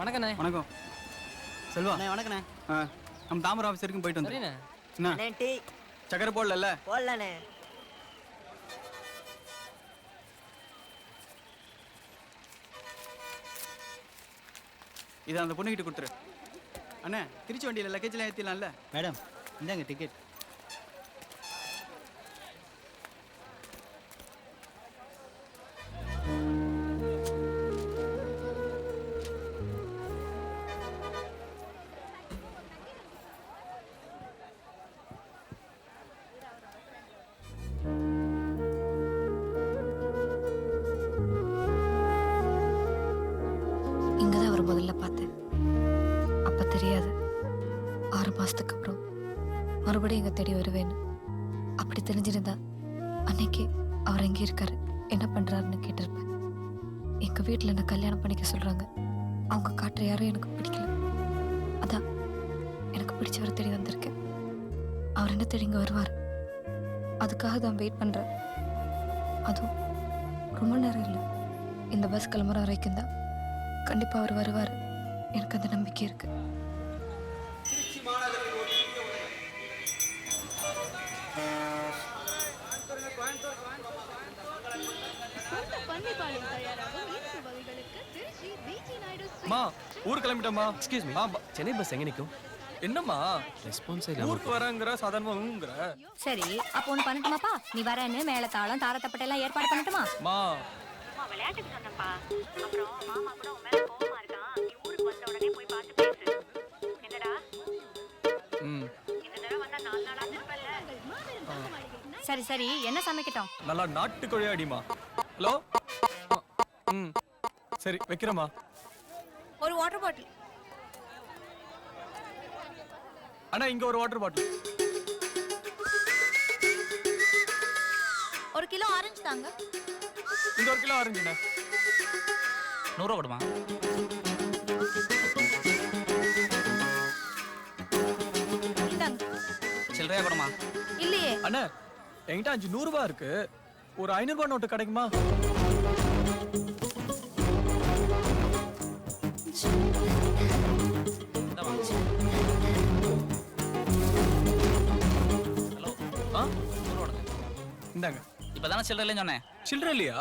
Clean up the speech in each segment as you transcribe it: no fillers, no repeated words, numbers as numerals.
வணக்கண்ணே. வணக்கம் செல்வா. அண்ணே வணக்கண்ணே. நம்ம தாமரை ஆஃபீஸ் வரைக்கும் போயிட்டு சரிண்ணே. என்ன அண்ணே டீ சக்கரை போடல? போடலண்ணே. இதை அந்த பொண்ணுகிட்ட கொடுத்துரு. அண்ணே திருச்சி வண்டியில் லக்கேஜ்லாம் ஏற்றிடலாம்ல? மேடம் இந்தாங்க டிக்கெட். இங்கதான் அவர் முதல்ல பார்த்தேன். அப்ப தெரியாது 6 மாசத்துக்கு அப்புறம் மறுபடியும் இங்க தேடி வருவேன்னு. அப்படி தெரிஞ்சிருந்தா அன்னைக்கு அவர் எங்கே இருக்காரு, என்ன பண்றாருன்னு கேட்டிருப்பேன். எங்க வீட்டுல என்ன கல்யாணம் பண்ணிக்க சொல்றாங்க. அவங்க காட்டுற யாரும் எனக்கு பிடிக்கல. அதான் எனக்கு பிடிச்சவரை தேடி வந்திருக்கேன். அவர் என்ன தேடி இங்க வருவார். அதுக்காக தான் வெயிட் பண்றேன். அதுவும் ரொம்ப நேரம் இல்லை. இந்த பஸ் கிளம்புற வரைக்கும் தான். கண்டிப்பா அவர் வருவார். எனக்கு அந்த நம்பிக்கை இருக்கு. ஊர் கிளம்பிட்டோமா? Excuse me. சென்னை பஸ் எங்க நிக்கும்? என்னம்மா ரெஸ்பான்ஸ் இல்ல. ஊருக்கு வரங்கிற சாதாரணமாங்கிற? சரி, அப்போ ஒன்று பண்ணட்டுமாப்பா? நீ வரேன்னு மேல தாளம் தாரத்தப்பட்ட எல்லாம் ஏற்பாடு பண்ணட்டுமா? விளையாட்டுக்கு சொன்னப்பா. அப்புறம் மாமா கூட உன் மேல கோவமா இருக்கான். நீ ஊருக்கு வந்த உடனே போய் பார்த்து பேசு. என்னடா இந்த தடவை வந்தா 4 நாளா இருப்பல்ல? சரி சரி, என்ன சமைக்கட்டும்? நல்லா நாட்டுக்கோழி அடிமா. ஹலோ. சரி வைக்கிறமா. ஒரு வாட்டர் பாட்டில். அண்ணா இங்க ஒரு வாட்டர் பாட்டில். 1 கிலோ ஆரஞ்சு தாங்க. இந்த 1 கிலோ ஆரஞ்சுண்ணா 100 ரூபா கொடுமா. இந்தாங்க. சில்லறையா கொடுமா. இல்லையே. அண்ணா என்கிட்ட 500 ரூபாய் இருக்கு. ஒரு 500 ரூபாய் நோட்டு கிடைக்குமா? ஹலோ. 100 ரூபா. இந்தாங்க. இப்பதானே சில்லறை இல்லைன்னு சொன்னேன். சில்லறை இல்லையா?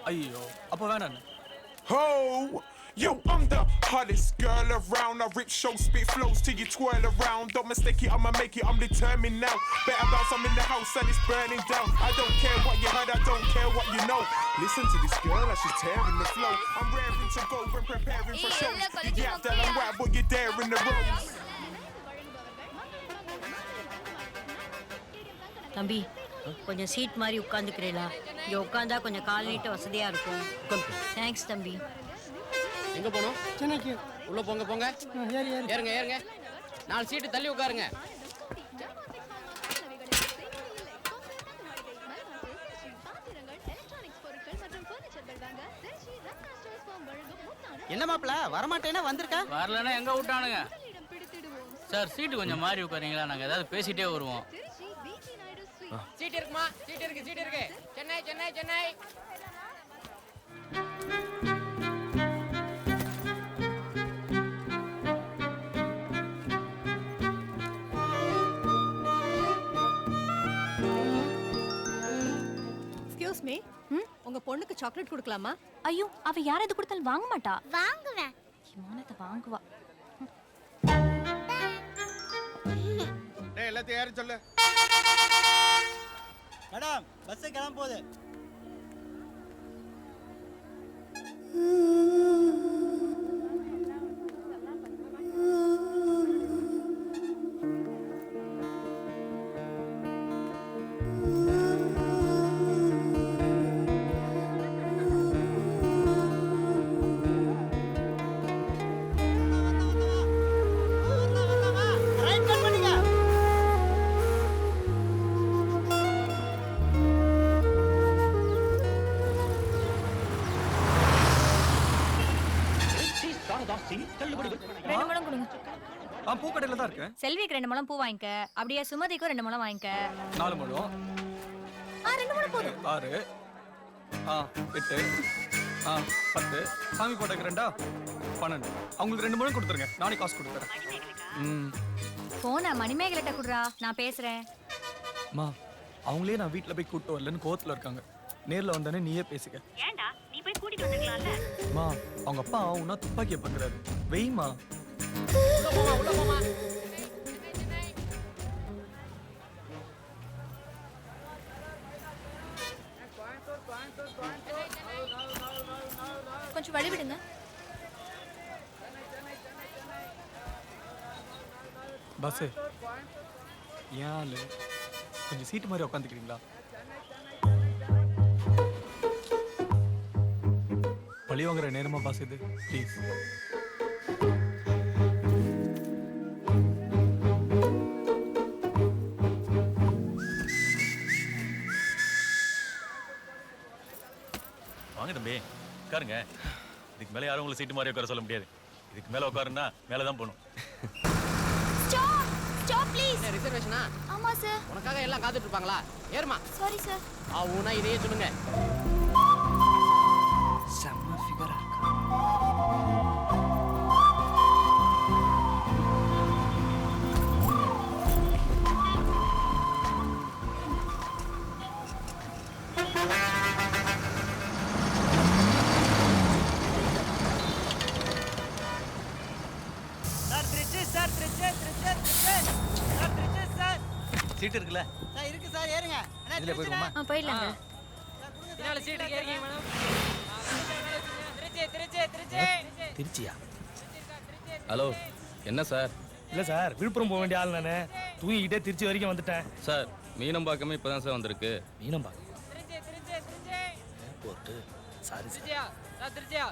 ஐயோ அப்ப வேணாம். Ho! Yo, I'm the hottest girl around. I rip show, spit flows till you twirl around. Don't mistake it, I'ma make it, I'm determined now. Better bounce, I'm in the house and it's burning down. I don't care what you heard, I don't care what you know. Listen to this girl, as she's tearing the flow. I'm raring to go and preparing for shows. You get that I'm right, but you're there in the rows. தம்பி, கொஞ்சம் seat மாதிரி உட்காந்துக்கிறீங்களா? இங்க உட்காந்தா கொஞ்சம் கால் நீட்ட வசதியா இருக்கும். Thanks தம்பி. எங்க போகணும்? சென்னைக்கு. உள்ள போங்க போங்க. ஏறுங்க ஏறுங்க. 4 சீட்டு தள்ளி உட்காருங்க. என்ன மாப்பிள்ள வரமாட்டேன்னா வந்திருக்க? வரலன்னா எங்க விட்டானுங்க? சார் சீட்டு கொஞ்சம் மாறி உட்காருங்களா? நாங்க ஏதாவது பேசிட்டே வருவோம். சீட் இருக்குமா? சீட் இருக்கு சீட் இருக்கு. சென்னை சென்னை சென்னை. எக்ஸ்கியூஸ் மீ, உங்க பொண்ணுக்கு சாக்லேட் கொடுக்கலாமா? ஐயோ, அவ யார் எது கொடுத்தாலும் வாங்க மாட்டா. வாங்குவேன். இமானத்தை வாங்குவா. டேய் எல்லாத்தையும் ஏறி சொல்லு. மேடம் பஸ் கிளம்ப போகுது. பூக்கடையில தான் இருக்கேன். செல்விக்கு 2 முழம் பூ வாங்கிக்க. அப்படியே சுமதிக்கும் 2 முழம் வாங்கிக்க. 4 முழம். 2 முழம் போதும். 6 8 10 சாமி போட்டோக்கு 2 12 அவங்களுக்கு 2 மணி கொடுத்துருங்க, நானே காசு கொடுத்துறேன். ம். போன மணிமேகலைட்ட குடுறா, நான் பேசுறேன். அம்மா அவங்களே நான் வீட்டில் போய் கூப்பிட்டு வரலன்னு கோவத்தில் இருக்காங்க. நேரில் வந்தானே நீயே பேசிக்க. ஏன்டா நீ போய் கூட்டிட்டு வந்திருக்கலாம்ல. அம்மா அவங்க அப்பா ஆகும்னா துப்பாக்கியை பண்ணுறாரு. வெய்மா. உள்ள போமா. கொஞ்சம் வழி விடுங்க. பஸ்ஸு ஏன் கொஞ்சம் சீட்டு மாதிரி உட்காந்துக்கிறீங்களா? பழி வாங்குற நேரமா பாஸ் இது, ப்ளீஸ். வாங்க தம்பி உட்காருங்க. இதுக்கு மேலே யாரும் உங்களை சீட்டு மாதிரி உட்கார சொல்ல முடியாது. இதுக்கு மேலே உட்காருன்னா மேலே தான் போகணும். Stop please. ரிசர்வேஷனா? ஆமா சார். உனக்காக எல்லாம் காத்துட்டு இருப்பாங்களா? ஏறுமா. Sorry sir. ஆவுனா இதையே சொல்லுங்க. செம்ம ஃபிகரா சீட்டு இருக்குல்ல? சார் இருக்கு சார், ஏறுங்க. இதுல போயிடுவோமா? போயிடலாங்க. இதனால சீட்டுக்கு ஏறிங்க மேடம். திருச்சியா? ஹலோ, என்ன சார்? இல்லை சார், விழுப்புரம் போக வேண்டிய ஆள் நானே. தூங்கிக்கிட்டே திருச்சி வரைக்கும் வந்துட்டேன் சார். மீனம்பாக்கமே இப்போ தான் சார் வந்திருக்கு. மீனம்பாக்கம் ஏர்போர்ட்டு. Sorry sir. திருச்சியா?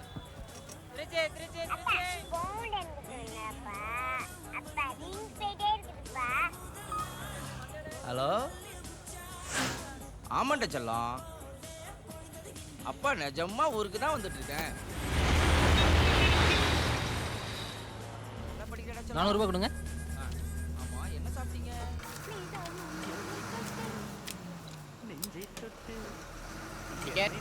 ஹலோ, ஆமாண்ட செல்லம். அப்பா நிஜமா ஊருக்கு தான் வந்துட்டு இருக்கேன். 400 ரூபாய் கொடுங்க. ஆமா, என்ன சாப்பிட்டீங்க? டிக்கெட்.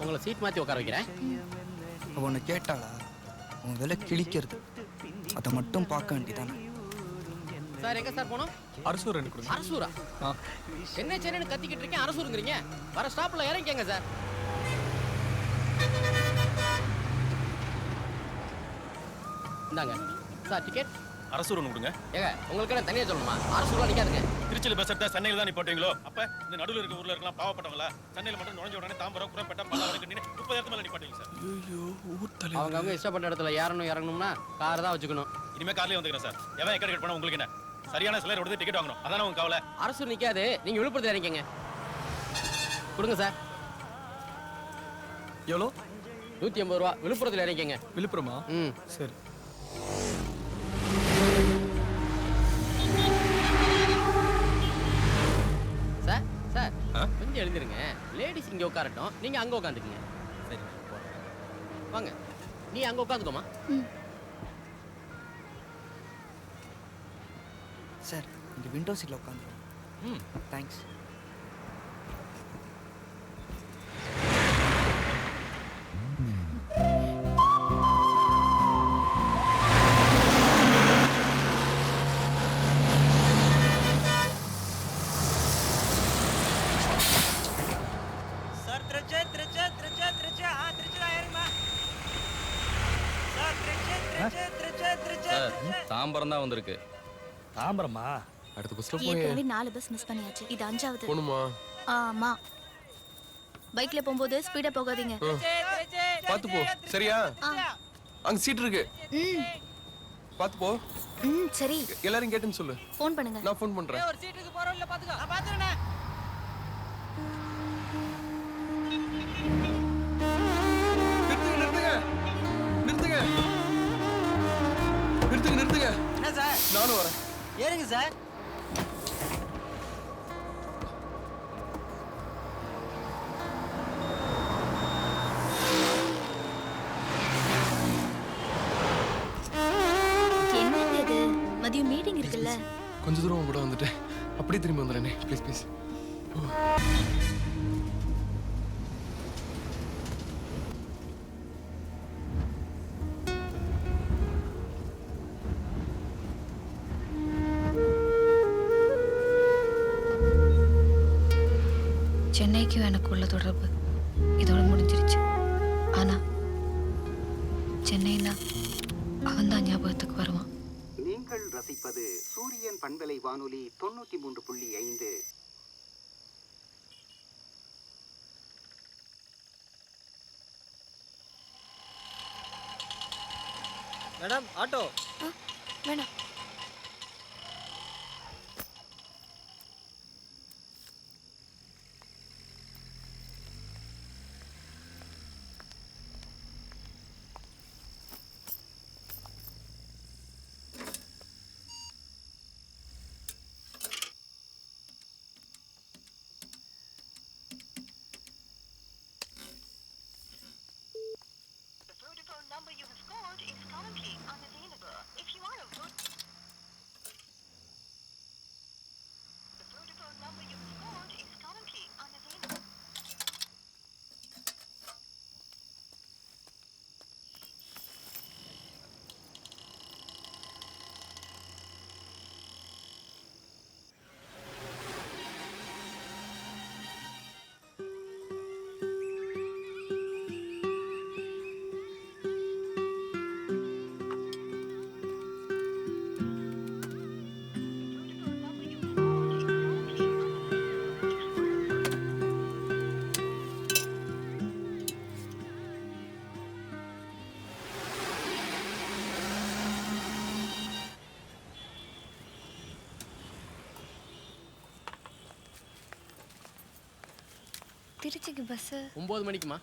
உங்களை சீட் மாற்றி உட்கார வைக்கிறேன். உன்னை கேட்டாளா? உன் வேலை கிழிக்கிறது, அதை மட்டும் பார்க்க வேண்டியதானே. சார் எங்க சார் போனோம்? அரசூர் எனக்கு கொடுங்க. அரசூரா? ஆ. என்ன சென்னைன்னு கத்திக்கிட்டு இருக்கேன், அரசூருங்கிறீங்க. வர ஸ்டாப்ல இறங்கிக்கங்க சார். இந்தாங்க சார் டிக்கெட். அரசூர் ஒன்று கொடுங்க. ஏங்க உங்களுக்கு என்ன தனியாக சொல்லணுமா? அரசூர்லாம் நிற்காதுங்க. திருச்சியில் பஸ் எடுத்தா சென்னையில் தான் நீ போட்டீங்களோ? அப்போ இந்த நடுவில் இருக்க ஊரில் இருக்கலாம் பாவப்பட்டவங்களா? சென்னையில் மட்டும் நுழைஞ்ச உடனே தாம்பரம், குரம்பேட்டை, பல்லாவரம் கட்டினு 30 இடத்துல நீ போட்டீங்க சார். ஐயோ, ஊர் அவங்க இஷ்டப்பட்ட இடத்துல இறங்கணும்னா கார் தான் வச்சுக்கணும். இனிமேல் கார்லேயே வந்துக்கிறேன் சார். எவன் எக்கடி கட் பண்ண உங்களுக்கு என்ன? சரியான சிலர் எடுத்து டிக்கெட் வாங்கணும், அதானே உங்க கவலை? அரசூர் நிற்காது, நீங்கள் விழுப்புரத்தில் இறங்கிக்கங்க. கொடுங்க சார். எவ்வளோ? 150 ரூபா. விழுப்புரத்தில் இறங்கிக்கங்க. விழுப்புரமா? ம் சரி. சார் சார் கொஞ்சம் எழுந்திருங்க. லேடிஸ் இங்கே உட்காரட்டும், நீங்கள் அங்கே உட்காந்துக்குங்க. சரி வாங்க, நீ அங்கே உட்காந்துக்கோமா. சார் இந்த விண்டோ சீட்டில் உட்காந்துருவோம். ம் தேங்க்ஸ். சார், தாம்பரம் தான் வந்திருக்கு. தாம்பரமா? அடுத்த பஸ்ல ஏற்கனவே 4 பஸ் மிஸ் பண்ணியாச்சு, இது 5வது. போணுமா? ஆமா. பைக்ல போகும்போது ஸ்பீடா போகாதீங்க. பாத்து போ, சரியா? அங்க சீட் இருக்கு, பாத்து போ. சரி. எல்லாரும் கேட்டுன்னு சொல்லு. ஃபோன் பண்ணுங்க. நான் ஃபோன் பண்றேன். ஒரு சீட்டுக்கு போறோம் இல்ல பாத்துக்க. நான் பாத்துறேனே. நிறுத்துங்க நிறுத்துங்க நிறுத்துங்க. என்ன சார்? நானும் வரேன். ஏறுங்க சார். என்னங்க இது? மதியம் மீட்டிங் இருக்குல்ல? கொஞ்ச தூரம் கூட வந்துட்டேன், அப்படியே திரும்பி வந்துடுறேனே. Please please. சென்னைக்கும் எனக்கு உள்ள தொடர்பு இதோட முடிஞ்சிருச்சு. ஆனா சென்னைன்னா அவன் தான் ஞாபகத்துக்கு வருவான். நீங்கள் ரசிப்பது சூரியன் பண்பலை வானொலி 93.5. Madam auto. வேணாம். திருச்சிக்கு பஸ் 9 மணிக்குமா?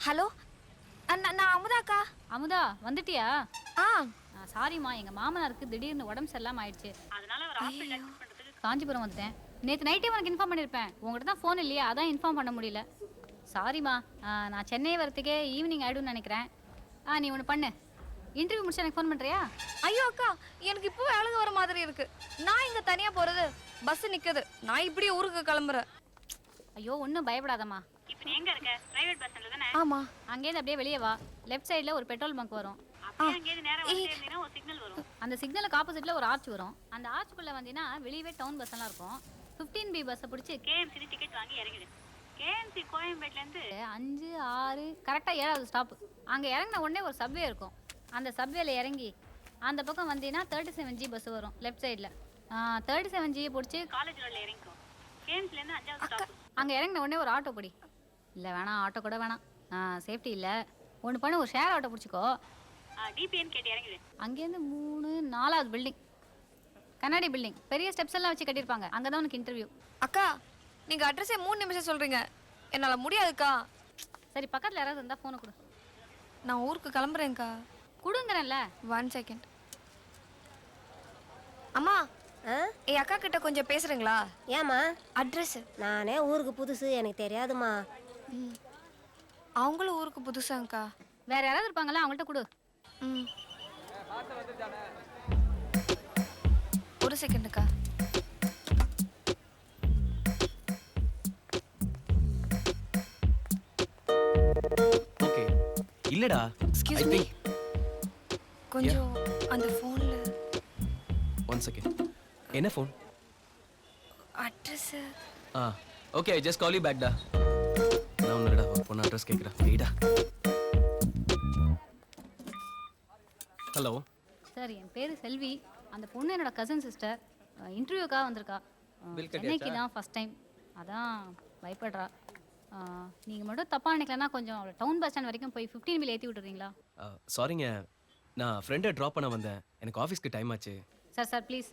ஹலோ, நான் அமுதாக்கா. அமுதா வந்துட்டியா? ஆ சாரிம்மா, எங்க மாமனாருக்கு திடீர்னு உடம்பு சரியில்லாம ஆயிடுச்சு. அதனால ஒரு ஹாஸ்பிடல் அட்மிட் பண்றதுக்கு காஞ்சிபுரம் வந்துட்டேன். நேத்து நைட்டே உனக்கு இன்ஃபார்ம் பண்ணிருப்பேன். உங்ககிட்ட தான் ஃபோன் இல்லையா, அதான் இன்ஃபார்ம் பண்ண முடியல. சாரிம்மா, நான் சென்னை வரதுக்கே ஈவினிங் ஆயிடும்னு நினைக்கிறேன். நீ ஒன்று பண்ணு, இன்டர்வியூ முடிச்சு எனக்கு ஃபோன் பண்றியா? ஐயோ அக்கா, எனக்கு இப்போ வேலைக்கு வர மாதிரி இருக்கு. நான் இங்க தனியா போறது, பஸ் நிக்குது. நான் இப்படியே ஊருக்கு கிளம்புறேன். ஐயோ ஒன்றும் பயப்படாதம்மா. இப்போ நீ எங்க இருக்க? பிரைவேட் பஸ் ஸ்டாண்ட்ல தானே? ஆமா. அங்கேயிருந்து அப்படியே வெளியே வா. லெஃப்ட் சைடுல ஒரு பெட்ரோல் பங்க் வரும். அங்கேயிருந்து நேரா வந்து இருந்தீனா ஒரு சிக்னல் வரும். அந்த சிக்னலுக்கு ஆப்போசிட்ல ஒரு ஆர்ச் வரும். அந்த ஆர்ச்சுக்குள்ள வந்தீனா வெளியவே டவுன் பஸ் எல்லாம் இருக்கும். 15B பஸ்ஸை பிடிச்சி KMC டிக்கெட் வாங்கி இறங்கிடு. KMC கோயம்பேட்ல இருந்து 5, 6 கரெக்டா 7வது ஸ்டாப். அங்க இறங்கின உடனே ஒரு சப்வே இருக்கும். அந்த சப்வேல இறங்கி அந்த பக்கம் வந்தீனா 37G பஸ் வரும் லெஃப்ட் சைடுல. 37G பிடிச்சி காலேஜ் ரோட்ல இறங்கிக்கும். KMCல இருந்து 5வது ஸ்டாப். அங்க இறங்கின உடனே ஒரு ஆட்டோ பிடி. இல்லை வேணாம், ஆட்டோ கூட வேணாம், சேஃப்டி இல்லை. ஒன்று பண்ணு, ஒரு ஷேர் ஆட்டோ பிடிச்சிக்கோ. DPN கேட்டு இறங்கிடு. அங்கேருந்து 3, 4வது பில்டிங், கண்ணாடி பில்டிங், பெரிய ஸ்டெப்ஸ் எல்லாம் வச்சு கட்டியிருப்பாங்க. அங்கே தான் உனக்கு இன்டர்வியூ. அக்கா, நீங்க அட்ரஸே 3 நிமிஷம் சொல்றீங்க. என்னால முடியாதுக்கா. சரி, பக்கத்தில் யாராவது இருந்தால் ஃபோனை கொடு. நான் ஊருக்கு கிளம்புறேன்க்கா. கொடுங்கறேன்ல. 1 செகண்ட். அம்மா, என் அக்கா கிட்ட கொஞ்சம் பேசுறீங்களா? ஏமா? அட்ரஸ். நானே ஊருக்கு புதுசு, எனக்கு தெரியாதுமா. அவங்களும் ஊருக்கு புதுசாங்கக்கா. வேற யாராவது இருப்பாங்களா, அவங்கள்ட்ட கொடு. ஒரு செகண்டுக்கா. ஓகே. இல்லடா, எக்ஸ்கியூஸ் மீ, கொஞ்சம் அந்த ஃபோன்ல. 1 செகண்ட். என்ன phone? Address. Okay, I just call you back டா. நான் உன்னடா ஒரு பொண்ணு அட்ரஸ் கேக்குறேன். வெயிடா. ஹலோ சார், என் பேர் செல்வி. அந்த பொண்ணு என்னோட கசின் சிஸ்டர். இன்டர்வியூக்காக வந்திருக்கா. சென்னைக்கு தான் ஃபர்ஸ்ட் டைம், அதான் பயப்படுறா. நீங்கள் மட்டும் தப்பாக நினைக்கலன்னா கொஞ்சம் அவளை டவுன் பஸ் ஸ்டாண்ட் வரைக்கும் போய் 15B ஏற்றி விட்டுறீங்களா? சாரிங்க, நான் ஃப்ரெண்டை ட்ராப் பண்ண வந்தேன். எனக்கு ஆஃபீஸ்க்கு டைம் ஆச்சு. சார் ப்ளீஸ்,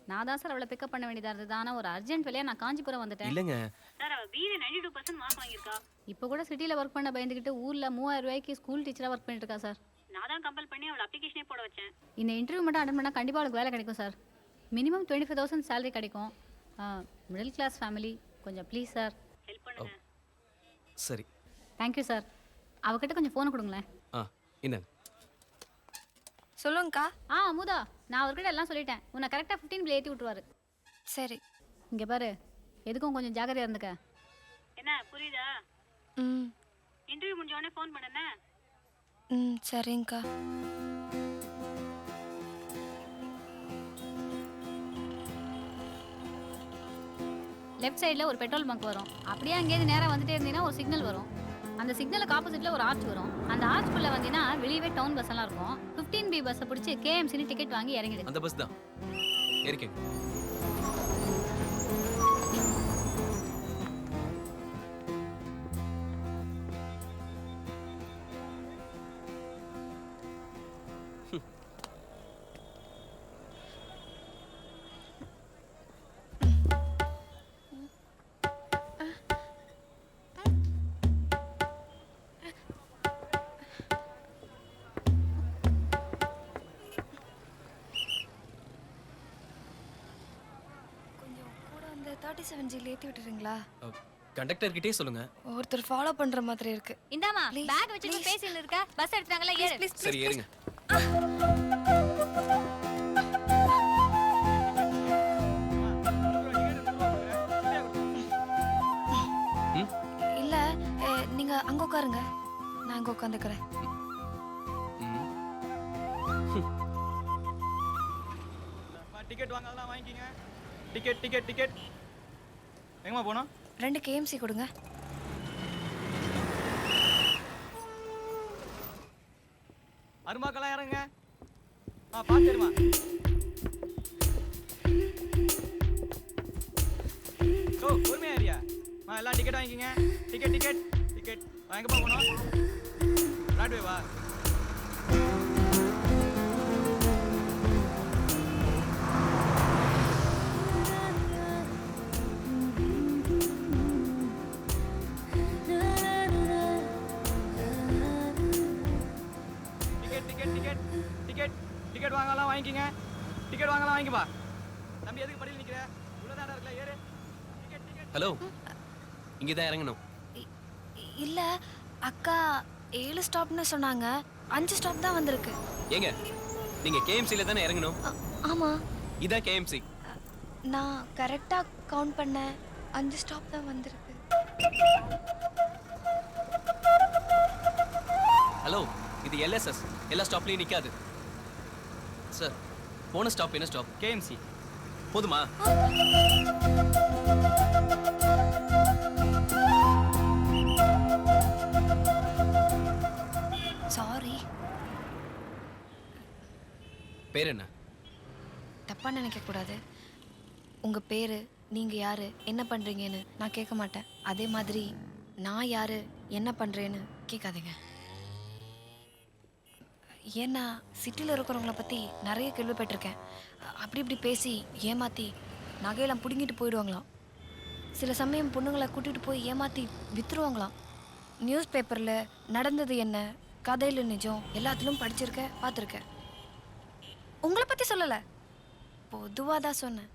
நான் தான் சார் அவளை பிக்கப் பண்ண வேண்டியதாக இருந்தது. ஆனால் ஒரு அர்ஜென்ட் வேலையாக நான் காஞ்சிபுரம் வந்துட்டேன். இல்லைங்க. சார் அவள் பிஏ 92% மார்க் வாங்கியிருக்கா. இப்போ கூட சிட்டியில் ஒர்க் பண்ண பயந்துக்கிட்டு ஊரில் 3000 ரூபாய்க்கு ஸ்கூல் டீச்சராக ஒர்க் பண்ணிட்டு இருக்கா சார். நான் தான் கம்பல் பண்ணி அவளை அப்ளிகேஷனே போட வச்சேன். இந்த இன்டர்வியூ மட்டும் அட்டன் பண்ணால் கண்டிப்பாக அவளுக்கு வேலை கிடைக்கும் சார். மினிமம் 25,000 சேலரி கிடைக்கும். மிடில் கிளாஸ் ஃபேமிலி, கொஞ்சம் ப்ளீஸ் சார் ஹெல்ப் பண்ணுங்க. சரி. Thank you sir. அவகிட்ட கொஞ்சம் ஃபோனை கொடுங்களேன். இந்தாங்க. சொல்லுங்கக்கா. அமுதா, நான் அவர்கிட்ட எல்லாம் சொல்லிட்டேன். உன்னை கரெக்டாக 15 ஏற்றி விட்டுருவாரு. சரி. இங்கே பாரு, எதுக்கும் கொஞ்சம் ஜாக்கிரதையாக இருந்துக்க. என்ன புரியுதா? ம் இன்டர்வியூ முடிஞ்ச உடனே ஃபோன் பண்ணுண்ணே. ம் சரிங்கக்கா. லெஃப்ட் சைடில் ஒரு பெட்ரோல் பங்க் வரும். அப்படியே அங்கேயிருந்து நேராக வந்துட்டே இருந்தீங்கன்னா ஒரு சிக்னல் வரும். அந்த சிக்னலுக்கு ஆப்போசிட்டில் ஒரு ஆர்ச் வரும். அந்த ஆர்ச்குள்ளே வந்தீங்கன்னா வெளியவே டவுன் பஸ் எல்லாம் இருக்கும். 15B பஸ்ஸை பிடிச்சி கேஎம்சின்னு டிக்கெட் வாங்கி இறங்கிடு. அந்த பஸ் தான் இருக்கேங்க. கொஞ்சம் கூட அந்த 37Gல ஏற்றி விட்டுறீங்களா? கண்டக்டர் கிட்டே சொல்லுங்க. ஒருத்தர் ஃபாலோ பண்ற மாதிரி இருக்கு. இந்தாமா பேக் வச்சுட்டு பேசிட்டு இருக்க. பஸ் எடுத்துறாங்களா? ஏறு. சரி ஏறுங்க. இல்ல நீங்க அங்க உட்காருங்க, நான் அங்க உட்காந்துக்கிறேன். டிக்கெட் வாங்க, அதெல்லாம் வாங்கிக்கிங்க. டிக்கெட் டிக்கெட் டிக்கெட் எங்கம்மா போனோம்? 2 KMC கொடுங்க. அருமாக்கெல்லாம் இறங்குங்க. பார்த்துருமா. ஓ பொறுமையா ஏரியா. எல்லாம் டிக்கெட் வாங்கிக்கிங்க. டிக்கெட் டிக்கெட் டிக்கெட் எங்கப்பா போனோம்? ராட்வே வா. டிக்கெட் வாங்கலாம் வாங்கிக்கிங்க. டிக்கெட் வாங்கலாம் வாங்கிப்பா. தம்பி எதுக்கு படியில் நிக்கிற? உள்ளதாடா இருக்கல, ஏறு. Ticket ticket. ஹலோ, இங்கே தான் இறங்கணும். இல்ல அக்கா 7 ஸ்டாப்னு சொன்னாங்க. 5 ஸ்டாப் தான் வந்திருக்கு. ஏங்க, நீங்க கேஎம்சில தானே இறங்கணும்? ஆமா. இதான் கேஎம்சி. நான் கரெக்டா கவுண்ட் பண்ணேன். 5 ஸ்டாப் தான் வந்திருக்கு. ஹலோ, இது LSS. எல்லா ஸ்டாப்லயும் நிக்காது. சார், போன ஸ்டாப் என்ன ஸ்டாப்? KMC. போதுமா? சாரி. பேர் என்ன? தப்பா நினைக்க கூடாது. உங்க பேரு, நீங்க யாரு, என்ன பண்றீங்கன்னு நான் கேட்க மாட்டேன். அதே மாதிரி நான் யாரு, என்ன பண்றேன்னு கேட்காதீங்க. ஏன்னா சிட்டியில் இருக்கிறவங்கள பற்றி நிறைய கேள்விப்பட்டிருக்கேன். அப்படி இப்படி பேசி ஏமாற்றி நகையெல்லாம் பிடுங்கிட்டு போயிடுவாங்களாம். சில சமயம் பொண்ணுங்களை கூட்டிகிட்டு போய் ஏமாற்றி விற்றுருவாங்களாம். நியூஸ் பேப்பரில் நடந்தது என்ன, கதையில் நிஜம் எல்லாத்திலும் படிச்சிருக்கேன், பார்த்துருக்கேன். உங்களை பற்றி சொல்லலை, பொதுவாக தான் சொன்னேன்.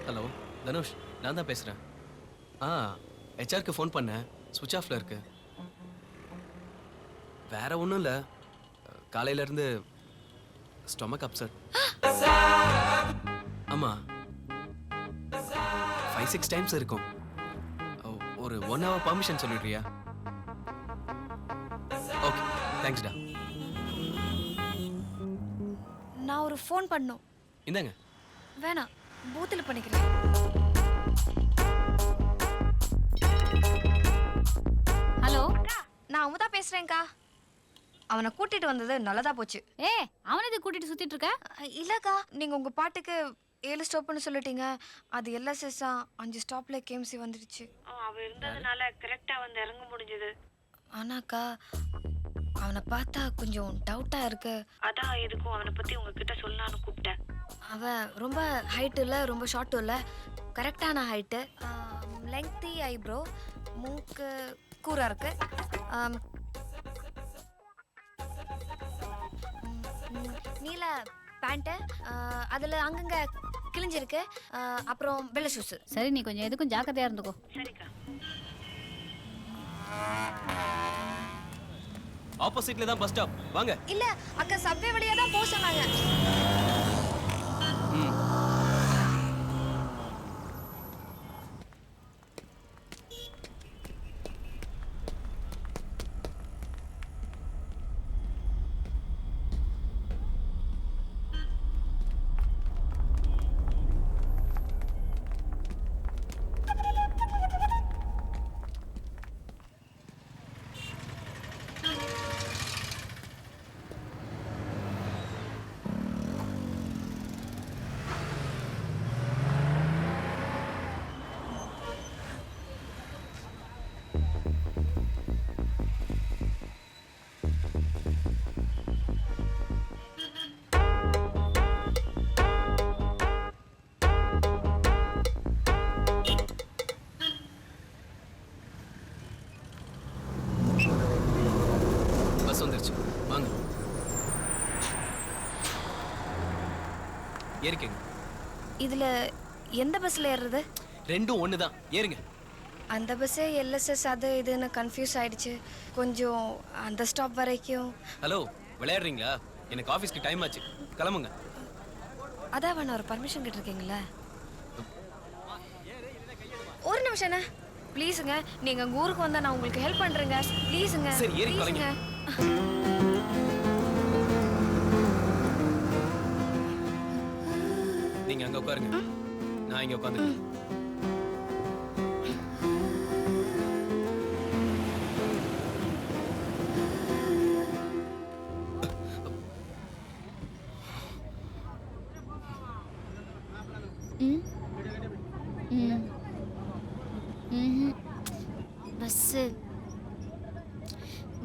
ஹலோ தனுஷ், நான் தான் பேசுகிறேன். HRக்கு ஃபோன் பண்ணேன், சுவிட்ச் ஆஃப்ல இருக்கு. வேற ஒன்றும் இல்லை, காலையிலேருந்து ஸ்டொமக் அப்செட். ஆமாம், 5-6 டைம்ஸ் இருக்கும். ஒரு 1 hour பர்மிஷன் சொல்லிடுறியா? ஓகே, தேங்க்ஸ்டா. நான் ஒரு ஃபோன் பண்ணோம். இந்தாங்க. வேணாம், பூத்தில் பண்ணிக்கிறேன். ஹலோ, நான் அமுதா பேசுறேன்க்கா. அவனை கூட்டிட்டு வந்தது நல்லதா போச்சு. ஏ அவனது கூட்டிட்டு சுத்திட்டு இருக்க? இல்லக்கா, நீங்க உங்க பாட்டுக்கு 7 ஸ்டாப்னு சொல்லிட்டீங்க. அது எல்எஸ்எஸ்ஸா 5 ஸ்டாப்ல கேஎம்சி வந்துடுச்சு. அவ இருந்ததுனால கரெக்டா வந்து இறங்க முடிஞ்சது. ஆனாக்கா அவனை பார்த்தா கொஞ்சம் டவுட்டா இருக்கு. அதான் எதுக்கும் அவனை பத்தி உங்ககிட்ட சொல்லலாம்னு கூப்பிட்டேன். அவன் ரொம்ப ஹைட் இல்ல, ரொம்ப ஷார்ட்டும் இல்ல, கரெக்டான ஹைட்டு, லெங்க்தி ஐப்ரோ, மூக்கு கூரா இருக்கு, நீல பேண்ட்டு, அதில் அங்கங்க கிழிஞ்சிருக்கு, அப்புறம் வெள்ளை ஷூஸு. சரி, நீ கொஞ்சம் எதுக்கும் ஜாக்கிரதையா இருந்துக்கோ. சரிக்கா. ஆப்போசிட்ல தான் பஸ் ஸ்டாப், வாங்க. இல்ல அக்கா, சப்வே வழியா தான் போக சொன்னாங்க. பஸ் வந்துருச்சு, வாங்க. ஏறிக்கங்க. இதுல எந்த பஸ்ல ஏறுறது? ரெண்டும் ஒண்ணுதான், ஏறுங்க. அந்த பஸ்ஸே எல்எஸ்எஸ் அது இதுன்னு கன்ஃபியூஸ் ஆயிடுச்சு. கொஞ்சம் அந்த ஸ்டாப் வரைக்கும். ஹலோ, விளையாடுறீங்களா? எனக்கு ஆஃபீஸ்க்கு டைம் ஆச்சு, கிளம்புங்க. அதான் வேணா ஒரு பர்மிஷன் கேட்டிருக்கீங்களா? ஒரு நிமிஷம் என்ன ப்ளீஸுங்க, நீங்க உங்க ஊருக்கு வந்தா நான் உங்களுக்கு ஹெல்ப் பண்றேங்க. ப்ளீஸுங்க. சரி, ஏறி தொலைங்க. நீங்க அங்க உட்காருங்க, நான் இங்க உட்காந்துக்கிறேன்.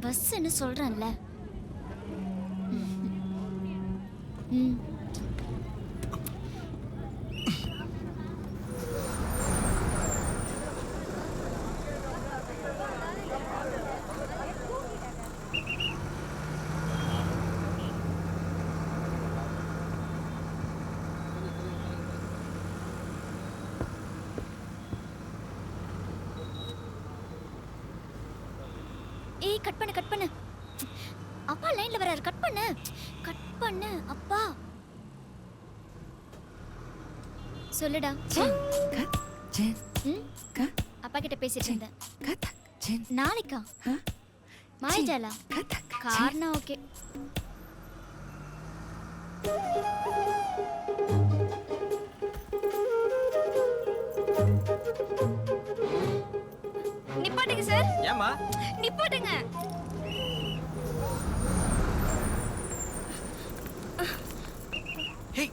பஸ்ன்னு சொல்றேன்ல. ஏய், கட் பண்ணு, கட் பண்ணு. அப்பா லைன்ல வராரு, கட் பண்ணு, கட் பண்ணு. அப்பா சொல்லுடா. அப்பா கிட்ட பேசிட்டு இருந்தேன். நாளைக்கா? மாயஜாலா? காரணம் ஓகே. நிப்பாட்டுங்க சார். ஏமா நிப்பாட்டுங்க. ஹேய்,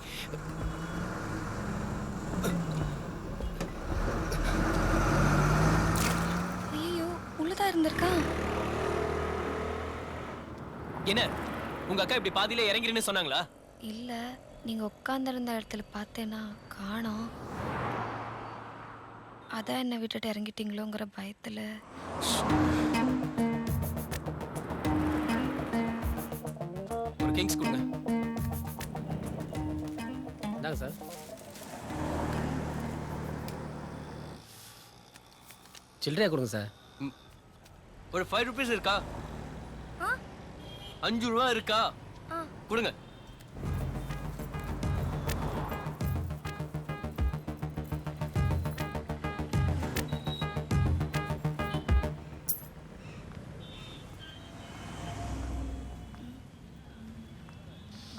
ஐயோ, உள்ளதா இருந்திருக்கா? என்ன உங்க அக்கா இப்படி பாதியில இறங்கிறேன்னு சொன்னாங்களா? இல்ல, நீங்க உட்கார்ந்திருந்த இடத்துல பார்த்தேன்னா காணோம். அதான் என்ன விட்டுட்டு இறங்கிட்டீங்களோங்கிற பயத்துல. ஒரு கிங்ஸ் கொடுங்க. இந்தாங்க சார். சில்லறையா கொடுங்க சார். ஒரு 5 rupees இருக்கா? 5 ரூபா இருக்கா? கொடுங்க.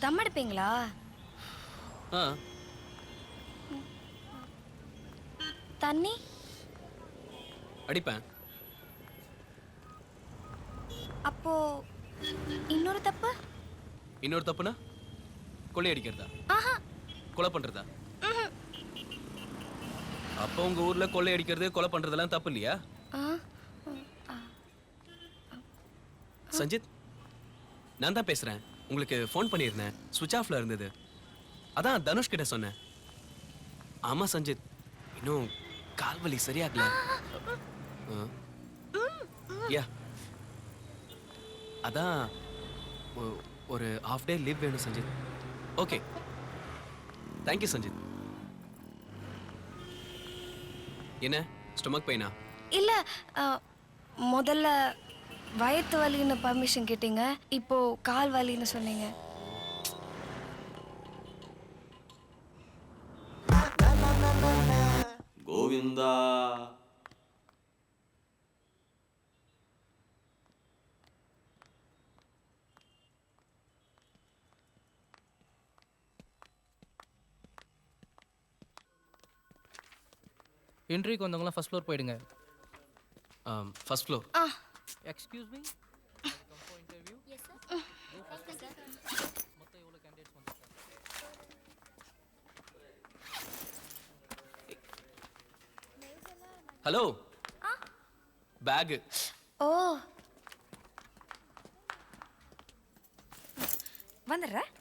தம் அடிப்பீங்களா? தண்ணி அடிப்பேன். அப்போ இன்னொரு தப்பு? இன்னொரு தப்புனா கொள்ளையடிக்கிறதா? ஆஹா. கொலை பண்றதா? அப்போ உங்க ஊர்ல கொள்ளையடிக்கிறது கொலை பண்றதெல்லாம் தப்பு இல்லையா? சஞ்சித், நான் தான் பேசுறேன். உங்களுக்கு ஃபோன் பண்ணியிருந்தேன், சுவிட்ச் ஆஃப்ல இருந்தது. அதான் தனுஷ் கிட்ட சொன்னேன். ஆமா சஞ்சித், இன்னும் கால்வலி சரியாகல. யா, அதான் ஒரு ஹாஃப் டே லீவ் வேணும் சஞ்சித். Okay, thank you Sanjith. என்ன ஸ்டொமக் பெயினா? இல்ல, முதல்ல வயிற்று வலின்னு பர்மிஷன் கேட்டீங்க, இப்போ கால் வலின்னு சொன்னீங்க. கோவிந்தா. இன்டர்வியூக்கு வந்தவங்களாம் ஃபர்ஸ்ட் ஃப்ளோர் போயிடுங்க. First floor. Excuse me. Hello, bag. ஓ, வந்துடுறேன்.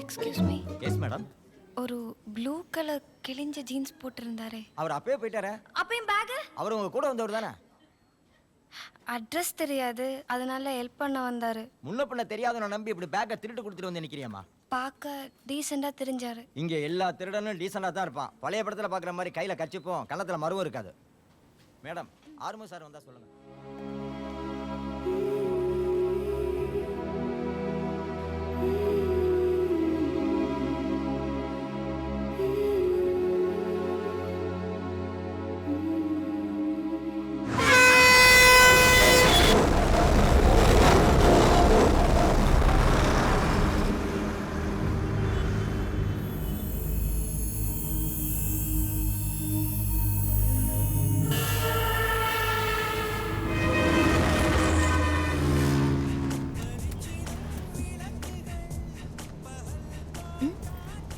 Excuse me. Yes madam. ஒரு ப்ளூ கலர் கிழிஞ்ச ஜீன்ஸ் போட்டிருந்தாரே, அவர் அப்பயே போயிட்டாரே. அப்பயும் பேக்? அவர் உங்க கூட வந்தவர் தானே? அட்ரஸ் தெரியாது, அதனால ஹெல்ப் பண்ண வந்தாரு. முன்ன பின்ன தெரியாதவனை நம்பி இப்படி பேக்கை திருட்டு கொடுத்துட்டு வந்து நிக்கிறியாமா? பார்க்க டீசெண்டா தெரிஞ்சாரு. இங்க எல்லா திருடனும் டீசெண்டா தான் இருப்பான். பழைய படத்துல பாக்குற மாதிரி கையில கச்சிப்போம், கன்னத்துல மருவம் இருக்காது. மேடம், ஆறுமுக சார் வந்தா சொல்லுங்க.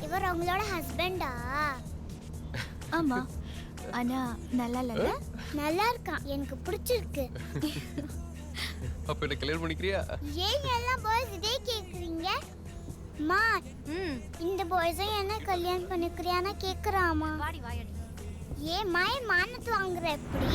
இவர் உங்களோட ஹஸ்பண்டா? ஆமா. ஆனா நல்லா இல்ல. நல்லா இருக்கான், எனக்கு பிடிச்சிருக்கு. அப்ப என்ன கல்யாணம் பண்ணிக்கிறியா? ஏன் எல்லாம் பாய்ஸ் இதே கேக்குறீங்க? மா, இந்த பாய்ஸை என்ன கல்யாணம் பண்ணிக்கிறியானா கேக்குறாமா? வாடி வாயடி. ஏன் மாய மானத்து வாங்குற எப்படி?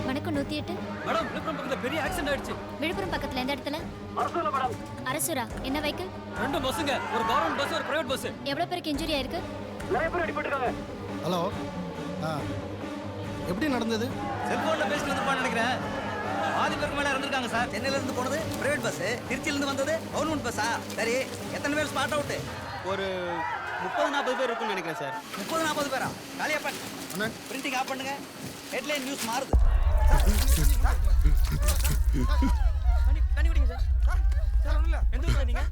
வணக்கம் 108. மேடம், விழுப்புரம் பக்கத்துல பெரிய ஆக்சிடென்ட் ஆயிடுச்சு. விழுப்புரம் பக்கத்துல எந்த இடத்துல? அரசூரா மேடம். அரசுரா? என்ன வெஹிக்கிள்? 2 பஸ்ஸுங்க, ஒரு கவர்மெண்ட் பஸ், ஒரு பிரைவேட் பஸ். எவ்வளவு பேருக்கு இன்ஜூரி ஆயிருக்கு? நிறைய பேர் அடிபட்டிருக்காங்க. ஹலோ, எப்படி நடந்தது? செல்போன்ல பேசிட்டு வந்துருப்பான்னு நினைக்கிறேன். பாதி பேருக்கு மேல இறந்துருக்காங்க சார். சென்னையில இருந்து போனது பிரைவேட் பஸ், திருச்சியில இருந்து வந்தது கவர்மெண்ட் பஸ்ஸா? சரி, எத்தனை பேர் ஸ்பாட் அவுட்? ஒரு 30-40 பேர் இருக்கும்னு நினைக்கிறேன் சார். 30-40 பேரா? காளியப்பன், பிரிண்டிங் ஆஃப் பண்ணுங்க. ஹெட்லைன் நியூஸ் மாறுது. தண்ணி குடிங்க சார். சார் ஒண்ணும் இல்ல. எந்த ஊர்ல நீங்க?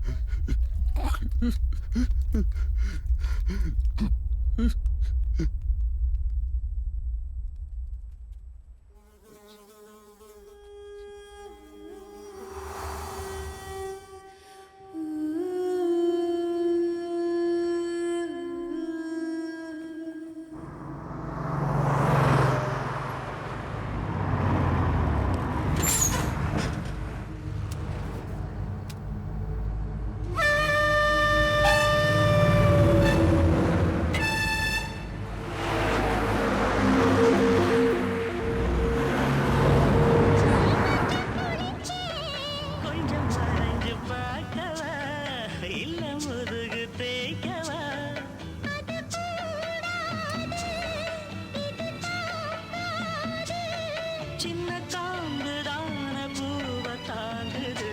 சின்ன காம்புதான பூவை தாங்குது.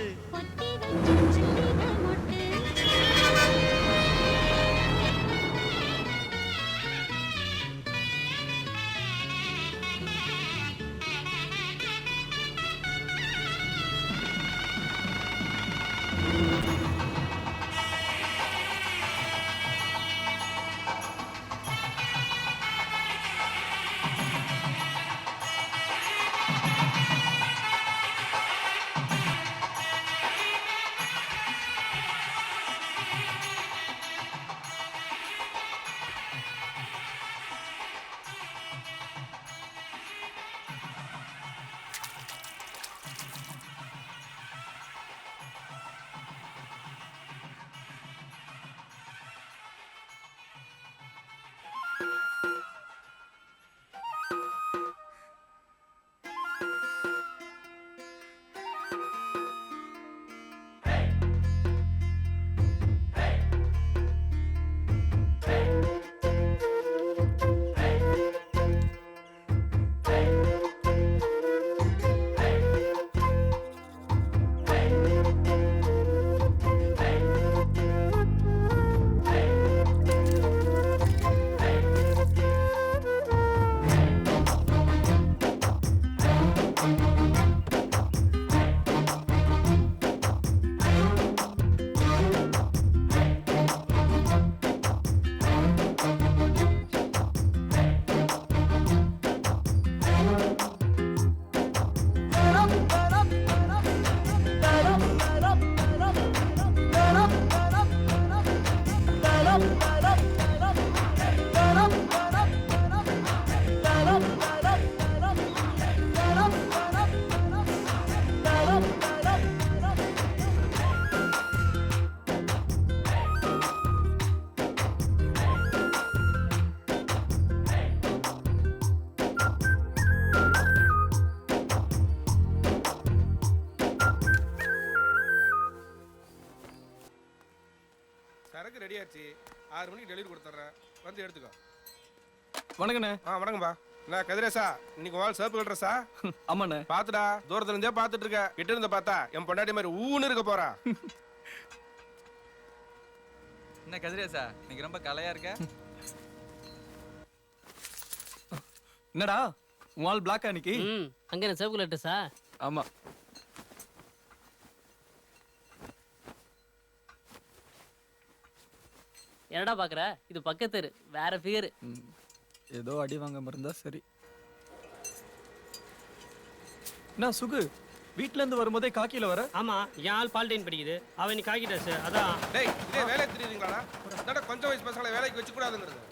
சரக்கு ரெடி ஆச்சு. 6 மணிக்கு டெலிவரி கொடுத்துட்றேன், வந்து எடுத்துக்கோ. வணக்கண்ணே. வணக்கம்பா. என்ன கதிரேசா, இன்னைக்கு வாழ் சேப்பு கட்டுறசா? ஆமாண்ணே. பாத்துடா, தூரத்துல இருந்தே பாத்துட்டு இருக்க. கிட்ட இருந்த பார்த்தா என் பொண்டாட்டி மாதிரி ஊன்னு இருக்க போறா. என்ன கதிரேசா, நீங்க ரொம்ப கலையா இருக்க. என்னடா வால் பிளாக் அன்னைக்கு? அங்க என்ன சேப்பு கட்டுறசா? ஆமா. என்னடா பாக்குற? இது பக்கத்து வேற ஃபிகர். ஏதோ அடி வாங்க இருந்தா சரி. என்ன சுகு, வீட்ல இருந்து வரும்போதே காக்கில வர? ஆமா, என் ஆள் பால்டைன் படிக்குது, அவன் நீ காக்கி ட்ரெஸ். அதான். டேய், இதே வேலை தெரியுதுங்களாடா? என்னடா கொஞ்சம் வயசு பசங்களை வேலைக்கு வச்சு கூடாதுங்கிறது.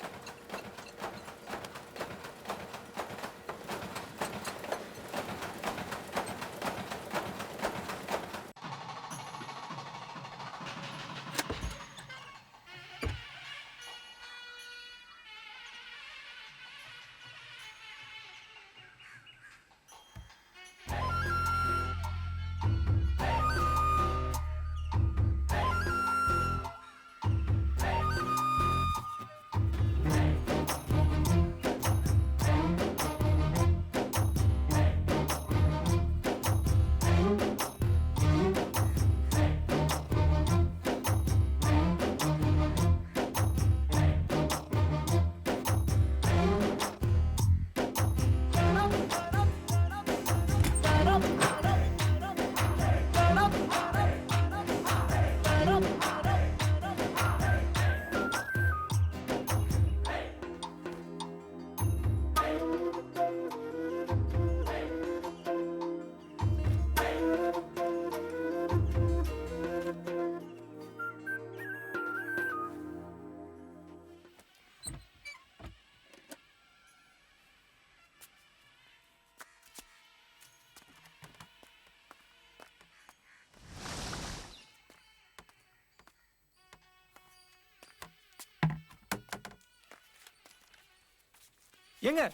ஏங்க,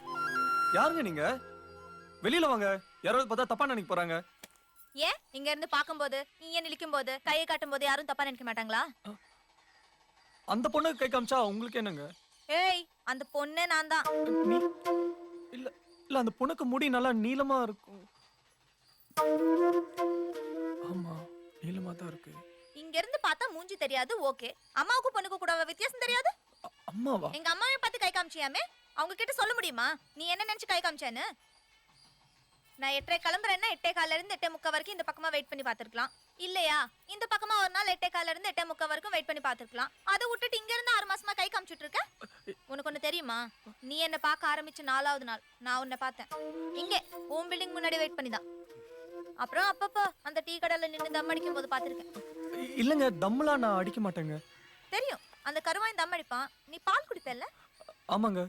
யாருங்க நீங்க? வெளியில வாங்க, யாராவது பார்த்தா தப்பா நினைக்க போறாங்க. ஏன் இங்க இருந்து பாக்கும்போது, இங்க நிக்கும் போது, கையை காட்டும் போது யாரும் தப்பா நினைக்க மாட்டாங்களா? அந்த பொண்ணு கை காமிச்சா உங்களுக்கு என்னங்க? ஏய், அந்த பொண்ணே நான் தான். இல்ல இல்ல அந்த பொண்ணுக்கு முடி நல்லா நீளமா இருக்கும். ஆமா நீளமா தான் இருக்கு. இங்க இருந்து பார்த்தா மூஞ்சி தெரியாது, ஓகே. அம்மாவுக்கும் பொண்ணுக்கும் கூட வித்தியாசம் தெரியாது? அம்மாவா? எங்க அம்மாவை பார்த்து கை காமிச்சியாமே, அவங்க கிட்ட சொல்ல முடியுமா நீ என்ன நினைச்சு கை காமிச்சேன்னு? நான் 8:30 கிளம்புறேன்னா 8:15 இருந்து 8:45 வரைக்கும் இந்த பக்கமா வெயிட் பண்ணி பார்த்துருக்கலாம். இல்லையா இந்த பக்கமா ஒரு நாள் 8:15 இருந்து 8:45 வரைக்கும் வெயிட் பண்ணி பார்த்துருக்கலாம். அதை விட்டுட்டு இங்க இருந்து 6 மாசமா கை காமிச்சிட்டு இருக்க. உனக்கு ஒண்ணு தெரியுமா, நீ என்ன பார்க்க ஆரம்பிச்ச 4வது நாள் நான் உன்னை பார்த்தேன் இங்கே உன் பில்டிங் முன்னாடி வெயிட் பண்ணி தான். அப்புறம் அப்பப்போ அந்த டீ கடையில நின்று தம் அடிக்கும் போது பார்த்துருக்கேன். இல்லங்க தம்லாம் நான் அடிக்க மாட்டேங்க. தெரியும், அந்த கருவாய் தம் அடிப்பான். நீ பால் குடிப்பல்ல? ஆமாங்க.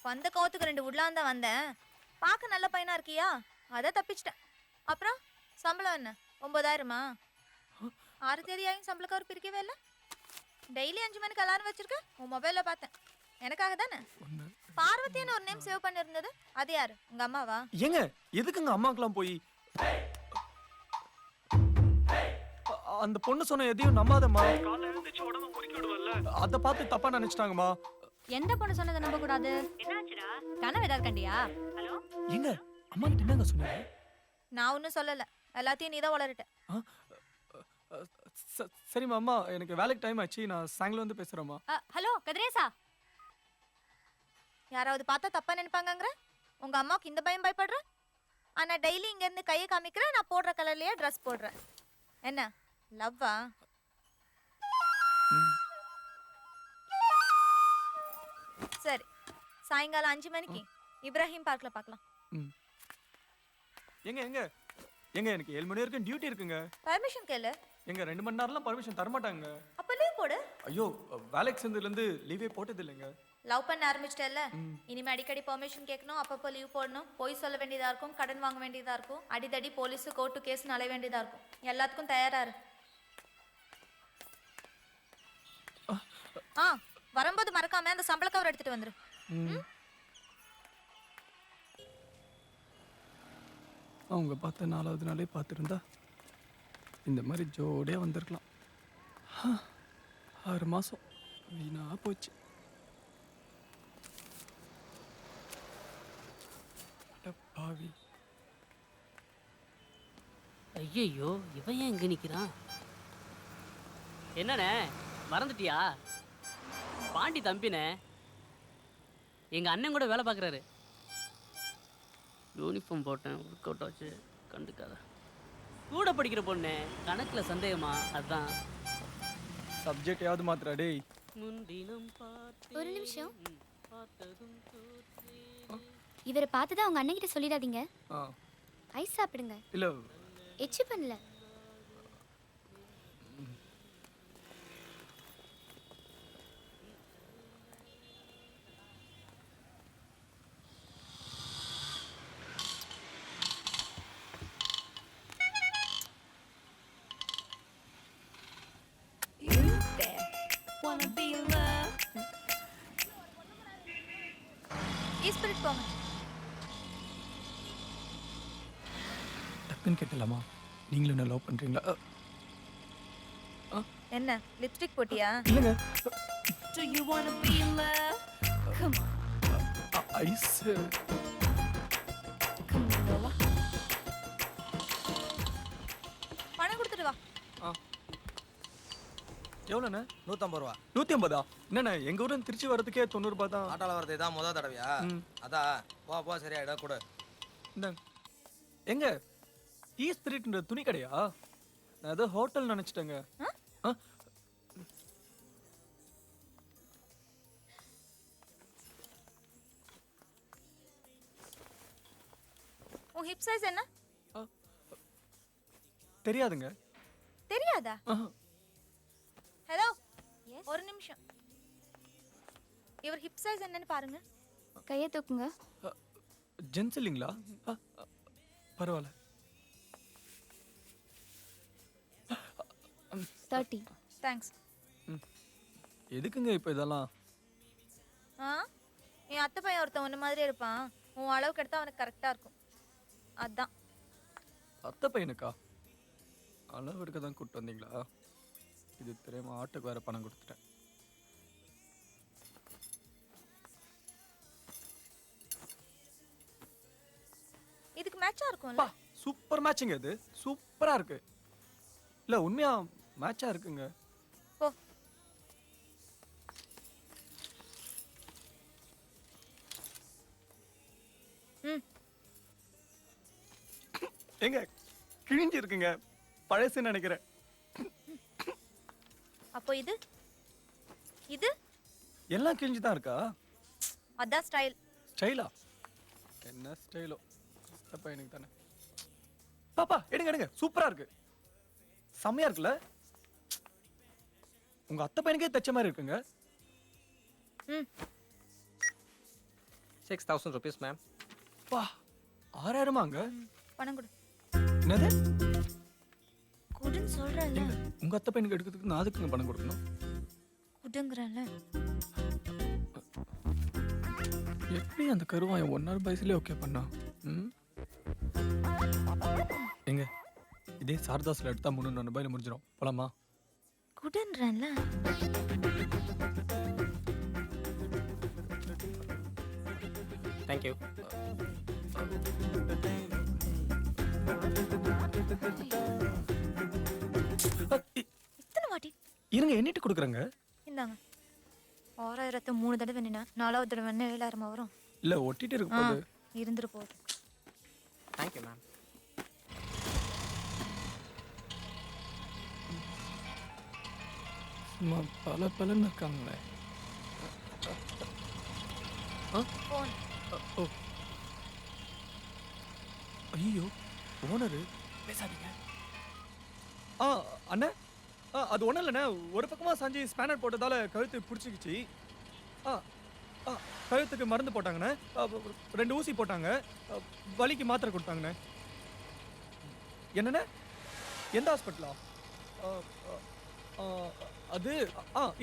வந்த கோவத்துக்கு 2 உட்லான் தான் வந்தேன். பார்க்க நல்ல பையனா இருக்கியா, அதை தப்பிச்சிட்டேன். அப்புறம் சம்பளம் என்ன 9,000மா? 6 தேதி ஆகும் சம்பளக்கு அவர் பிரிக்கவே இல்லை. டெய்லி 5 மணிக்கு அலாரம் வச்சிருக்க, உன் மொபைல்ல பார்த்தேன். எனக்காக தானே? பார்வதின்னு ஒரு நேம் சேவ் பண்ணிருந்தது, அது யாரு? உங்க அம்மாவா? ஏங்க எதுக்குங்க அம்மாக்கெல்லாம் போய் அந்த பொண்ணு சொன்ன எதையும் நம்பாதம்மா. அத பார்த்து தப்பா நினைச்சிட்டாங்கம்மா. எந்த பொண்ணு சொன்னதை நம்ப கூடாது. என்னாச்சுடா, கனவு ஏதாவது கண்டியா? ஹலோ ஏங்க அம்மா கிட்ட என்னங்க சொன்னீங்க? நான் ஒன்றும் சொல்லல, எல்லாத்தையும் நீ தான் வளர்ட்ட. சரிம்மா அம்மா, எனக்கு வேலைக்கு டைம் ஆச்சு, நான் சாயங்காலம் வந்து பேசுறேம்மா. ஹலோ கதிரேசா, யாராவது பார்த்தா தப்பா நினைப்பாங்கங்கிற உங்க அம்மாவுக்கு இந்த பயம் பயப்படுற. ஆனா டெய்லி இங்க இருந்து கையை காமிக்கிறேன், நான் போடுற கலர்லயே ட்ரெஸ் போடுறேன். என்ன லவ்வா? சரி, சாயங்காலம் 5 மணிக்கு இப்ராஹிம் பார்க்ல பார்க்கலாம். எங்க எங்க எங்க எனக்கு 7 மணி வரைக்கும் டியூட்டி இருக்குங்க. பர்மிஷன் கேளு. எங்க 2 மணி நேரம்லாம் பர்மிஷன் தர மாட்டாங்க. அப்ப லீவ் போடு. ஐயோ வேலைக்கு சேர்ந்ததுல இருந்து லீவே போட்டது இல்லைங்க. லவ் பண்ண ஆரம்பிச்சிட்டல, இனிமே அடிக்கடி பெர்மிஷன் கேட்கணும், அப்பப்போ லீவ் போடணும், போய் சொல்ல வேண்டியதா இருக்கும், கடன் வாங்க வேண்டியதா இருக்கும், அடிதடி போலீஸ் கோர்ட்டு கேஸ் அலைய வேண்டியதா இருக்கும். எல்லாத்துக்கும் தயாரா இரு. வரும்போது மறக்காம அந்த சம்பள கவர் எடுத்துட்டு வந்துரு. அவங்க பார்த்த 4வது நாளே பார்த்துருந்தா இந்த மாதிரி ஜோடியாக வந்திருக்கலாம். 6 மாதம் வீணா போச்சு. பாவி. ஐயோ இவன் ஏன் இங்க நிக்கிறான்? என்னண்ணே மறந்துட்டியா? பாண்டி தம்பினே, எங்க அண்ணன் கூட வேலை பார்க்குறாரு. யூனிஃபார்ம் போட்டேன், ஒர்க் அவுட் ஆச்சு, கண்டுக்காத. கூட படிக்கிற பொண்ணு, கணக்கில் சந்தேகமா, அதான். சப்ஜெக்ட் மாத்திரா டேய். ஒரு நிமிஷம். இவரை பார்த்ததா உங்க அண்ணன் கிட்ட சொல்லிடாதீங்க. ஐஸ் சாப்பிடுங்க. இல்ல எச்சி பண்ணல. ஈஸ்பிரிட் போங்க. டக்குன்னு கேட்டலாமா, நீங்களும் என்ன லவ் பண்றீங்களா? என்ன லிப்ஸ்டிக் போட்டியா? இல்லங்க. Do you want to be in love? Come on. ஐஸ். Come on, Lola. பணம் கொடுத்துட்டு வா. எவ்வளோண்ணே? 150 ரூபா. 150? என்னண்ணே எங்க ஊர்ல திருச்சி வரதுக்கே 90 ரூபாய் தான். ஆட்டோல வரது இதான் முதல் தடவையா? அதான் போ சரியாயிடும் கூட. இந்தாங்க. எங்க ஈ ஸ்பிரிட்ன்ற துணி கடையா? நான் ஏதோ ஹோட்டல் நினைச்சிட்டேங்க. உன் ஹிப் சைஸ் என்ன? தெரியாதுங்க. தெரியாதா? ஹலோ, ஒரு நிமிஷம். இவர் ஹிப் சைஸ் என்னன்னு பாருங்க. கையை தூக்குங்க. ஜென்ஸ் இல்லைங்களா? பரவாயில்ல. 30. தேங்க்ஸ். எதுக்குங்க இப்போ இதெல்லாம்? என் அத்தை பையன் ஒருத்தன் ஒன்று மாதிரி இருப்பான், உன் அளவுக்கு எடுத்தா அவனுக்கு கரெக்டாக இருக்கும், அதான். அத்தை பையனுக்கா? அளவு எடுக்க தான் கூப்பிட்டு வந்தீங்களா? இது தெரியாம ஆட்டுக்கு வேற பணம் கொடுத்துட்டேன். மேட்சா இருக்கும்ல. சூப்பர் மேட்சிங் இது, சூப்பரா இருக்கு. இல்ல உண்மையா மேட்சா இருக்குங்க. போ. எங்க கிழிஞ்சு இருக்குங்க, பழசுன்னு நினைக்கிறேன். அப்போ இது இது எல்லாம் கிழிஞ்சு தான் இருக்கா? அதான் ஸ்டைல். ஸ்டைலா? என்ன ஸ்டைலோ அப்பா எனக்கு தானே. பாப்பா எடுங்க எடுங்க, சூப்பரா இருக்கு, செம்மையா இருக்குல்ல. உங்க அத்தை பையனுக்கே தச்ச மாதிரி இருக்குங்க. 6,000 rupees ma'am. பா 6000மாங்க? பணம் கொடு. என்னது? குடுன்னு சொல்றேன்ல. உங்க அத்தை பையனுக்கு எடுக்கிறதுக்கு நான் அதுக்குங்க பணம் கொடுக்கணும்? குடுங்கறேன்ல. எப்படி அந்த கருவாயன் 1 hour பைஸ்லயே ஓகே பண்ணா? எங்க இதே சாரதாஸ்ல எடுத்தா 300 ரூபாயில முடிஞ்சிடும், போலாமா? குடுன்றேன்ல. Thank you. இத்தனை வாட்டி இருங்க எண்ணிட்டு கொடுக்குறேங்க. இந்தாங்க. 6000 3 தடவை வேணுனா 4வது தடவை வேணா 7000 வரும். இல்ல ஒட்டிட்டு இருக்கு போது. இருந்துரு போகுது. Thank you ma'am. சும்மா பலன்னு இருக்காங்களே. போன். ஓ ஐயோ ஓனரு பேசாதீங்க. அண்ணே அது ஒன்றும் இல்லைண்ணே, ஒரு பக்கமாக சாஞ்சி ஸ்பேனர் போட்டதால கழுத்து பிடிச்சிக்கிச்சு. கழுத்துக்கு மருந்து போட்டாங்கண்ணே, 2 ஊசி போட்டாங்க, வலிக்கு மாத்திரை கொடுத்தாங்கண்ணே. என்னண்ணே எந்த ஹாஸ்பிட்டலா? அது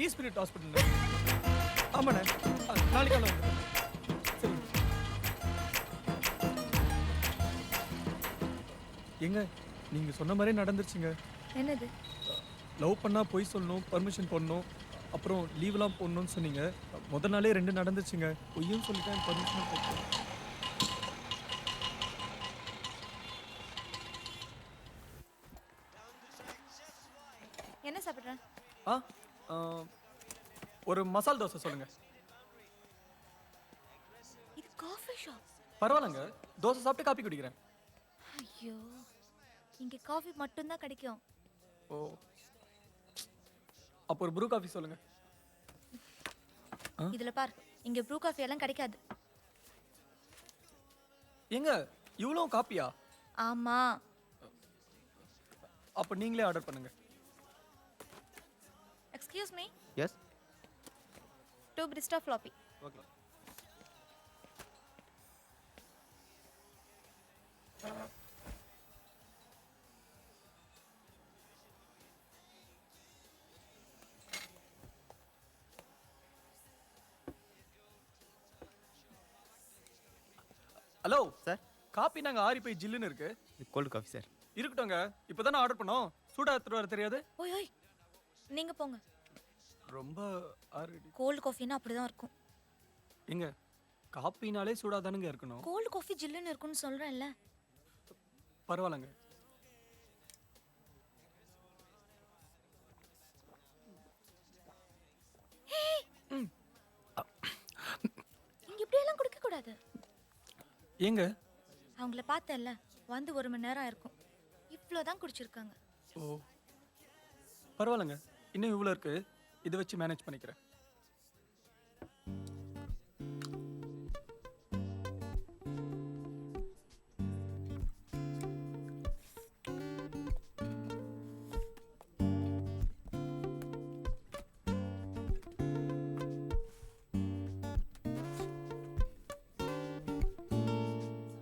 ஈ ஸ்பிரிட் ஹாஸ்பிட்டல். ஆமாண்ணே, நாளைக்கு காலை வந்து. சரி எங்க நீங்கள் சொன்ன மாதிரியே நடந்துருச்சுங்க. என்னது? லவ் பண்ணா போய் சொல்லணும், பர்மிஷன் பண்ணணும், அப்புறம் லீவ்லாம் போடணும்னு சொன்னீங்க. முதல் நாளே 2 நடந்துச்சுங்க. பொய்யும் சொல்லிட்டேன், பர்மிஷன் போட்டேன். என்ன சாப்பிடுற? ஒரு மசால் தோசை சொல்லுங்க. இது காஃபி ஷாப். பரவாயில்லைங்க, தோசை சாப்பிட்டு காப்பி குடிக்கிறேன். ஐயோ, இங்க காஃபி மட்டும் தான் கிடைக்கும். ஓ, அப்போ ஒரு ப்ரூ காஃபி சொல்லுங்க. இதுல பார், இங்க ப்ரூ காஃபி எல்லாம் கிடைக்காது. எங்க இவ்வளோ காப்பியா? ஆமா. அப்போ நீங்களே ஆர்டர் பண்ணுங்க. Excuse me. Yes. 2 Brista floppy. Okay. Hello sir, காப்பி நாங்க ஆறி போய் ஜில்லுன்னு இருக்கு. Cold coffee sir. இருக்கட்டும்ங்க, இப்போதானே ஆர்டர் பண்ணோம், சூடா எடுத்துட்டு வர தெரியாது. ஓய் ஓய், நீங்க போங்க. ரொம்ப ஆறடி. கோல்டு காஃபினா அப்படிதான் இருக்கும். எங்க காப்பினாலே சூடா தானுங்க இருக்கணும். கோல்டு காஃபி ஜில்லுன்னு இருக்கும்னு சொல்றேன்ல. பரவாயில்லைங்க. இங்க இப்படி எல்லாம் குடிக்க கூடாது. எங்க அவங்கள பார்த்தேன்ல, வந்து 1 மணி நேரம் ஆயிருக்கும். இவ்வளோதான் குடிச்சிருக்காங்க. ஓ பரவாயில்லைங்க, இன்னும் இவ்வளோ இருக்கு, இதை வச்சு மேனேஜ் பண்ணிக்கிறேன்.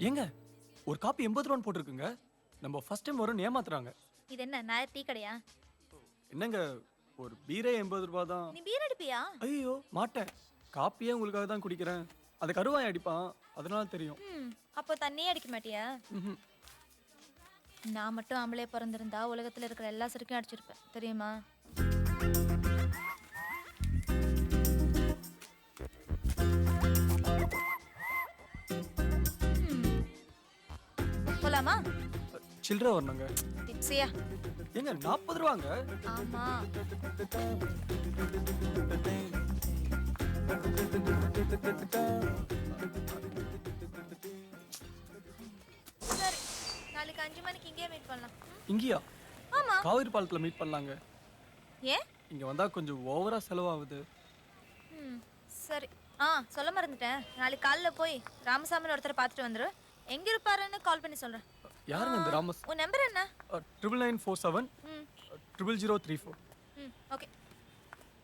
ஏங்க ஒரு காப்பி 80 ரூபான்னு போட்டிருக்குங்க. நம்ம ஃபர்ஸ்ட் டைம் வரும்னு ஏமாத்துறாங்க. இது என்ன நான் டீ கடையா? என்னங்க ஒரு பீரே 80 ரூபாய் தான். நீ பீர் அடிப்பியா? ஐயோ மாட்டேன், காப்பியே உங்களுக்காக தான் குடிக்கிறேன். அது கருவாய் அடிப்பான், அதனால தெரியும். அப்போ தண்ணியே அடிக்க மாட்டியா? நான் மட்டும் ஆம்பளே பிறந்திருந்தா உலகத்துல இருக்கிற எல்லா சரக்கையும் அடிச்சிருப்பேன், தெரியுமா? போலாமா? சில்லறை வரணுங்க. டிப்ஸியா? ஏங்க 40 ரூபாங்க. ஆமா. சரி, நாளைக்கு 5 மணிக்கு இங்கே மீட் பண்ணலாம். இங்கயா? ஆமா. காவிரி பாலத்துல மீட் பண்ணலாங்க. ஏன்? இங்க வந்தா கொஞ்சம் ஓவரா செலவாகுது. சரி. சொல்ல மறந்துட்டேன். நாளைக்கு காலைல போய் ராமசாமின்னு ஒருத்தரை பார்த்துட்டு வந்துரு. எங்க இருப்பாருன்னு கால் பண்ணி சொல்றேன். யாருங்க அந்த ராமஸ்? உன் நம்பர் என்ன? 9947 0034. ஓகே.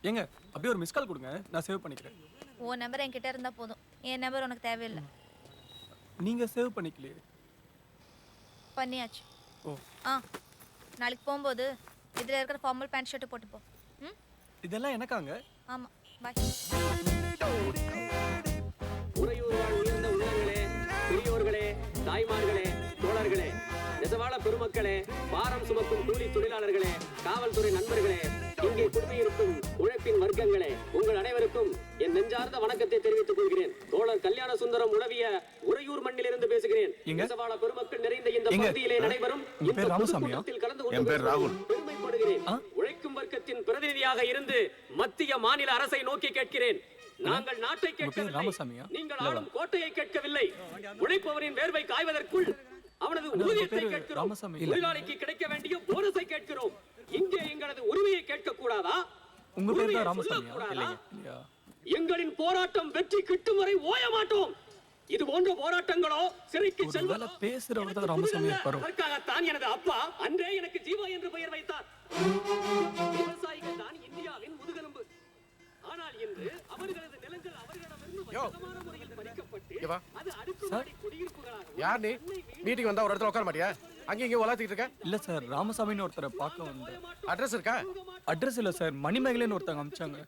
ஏங்க அப்படியே ஒரு மிஸ் கால் கொடுங்க, நான் சேவ் பண்ணிக்கிறேன். உன் நம்பர் என்கிட்ட இருந்தா போதும். என் நம்பர் உனக்கு தேவையில்லை. நீங்க சேவ் பண்ணிக்கலையே. பண்ணியாச்சு. ஓ. நாளைக்கு போகும்போது இதுல இருக்கிற ஃபார்மல் பேண்ட் ஷர்ட் போட்டு போ. இதெல்லாம் எனக்காங்க? ஆமா. பை. உறையூர் வாழ் உயர்ந்த உள்ளங்களே, பெரியோர்களே, தாய்மார்களே, தோழர்களே, நெசவாள பெருமக்களே, பாரம் சுமக்கும் கூலி தொழிலாளர்களே, காவல்துறை நண்பர்களே, இங்கே குடியிருக்கும் உழைப்பின் வர்க்கங்களே, உங்கள் அனைவருக்கும் என் நெஞ்சார்ந்த வணக்கத்தை தெரிவித்துக் கொள்கிறேன். தோழர் கல்யாண சுந்தரம் உளவிய உறையூர் மண்ணிலிருந்து பேசுகிறேன். நெசவாள பெருமக்கள் நிறைந்த இந்த பகுதியிலே நடைபெறும் இந்த பொதுக்கூட்டத்தில் கலந்து கொண்டு பெருமைப்படுகிறேன். உழைக்கும் வர்க்கத்தின் பிரதிநிதியாக இருந்து மத்திய மாநில அரசை நோக்கி கேட்கிறேன். நாங்கள் நாட்டை கேட்கவில்லை, நீங்கள் ஆளும் கோட்டையை கேட்கவில்லை. உழைப்பவரின் வேர்வை காய்வதற்குள் அவனது ஊதியத்தை கேட்கிறோம். தொழிலாளிக்கு கிடைக்க வேண்டிய போனஸை கேட்கிறோம். இங்கே எங்களது உரிமையை கேட்க கூடாதா? உங்க பேர் தான் ராமசாமியா? எங்களின் போராட்டம் வெற்றி கிட்டும் வரை ஓய மாட்டோம். இது போன்ற போராட்டங்களோ சிறைக்கு செல்வதோ பேசுறவர் தான் ராமசாமி இருப்பாரோ? அதற்காகத்தான் எனது அப்பா அன்றே எனக்கு ஜீவா என்று பெயர் வைத்தார். விவசாயிகள் தான் இந்தியாவின் முதுகெலும்பு. ஆனால் இன்று அவர்களது நிலங்கள் அவர்களிடமிருந்து வழக்கமான முறையில் பறிக்கப்பட்டு அது அடுக்குமாடி குடியிருப்புகளாக. யார் நீ? மீட்டிங் வந்தா ஒரு இடத்துல உட்கார மாட்டியா? அங்க இங்க உலாத்திட்டு இருக்க? இல்ல சார், ராமசாமின்னு ஒருத்தரை பார்க்க வந்தேன். அட்ரஸ் இருக்கா? அட்ரஸ் இல்ல சார், மணிமேகலைன்னு ஒருத்தங்க அனுப்பிச்சாங்க.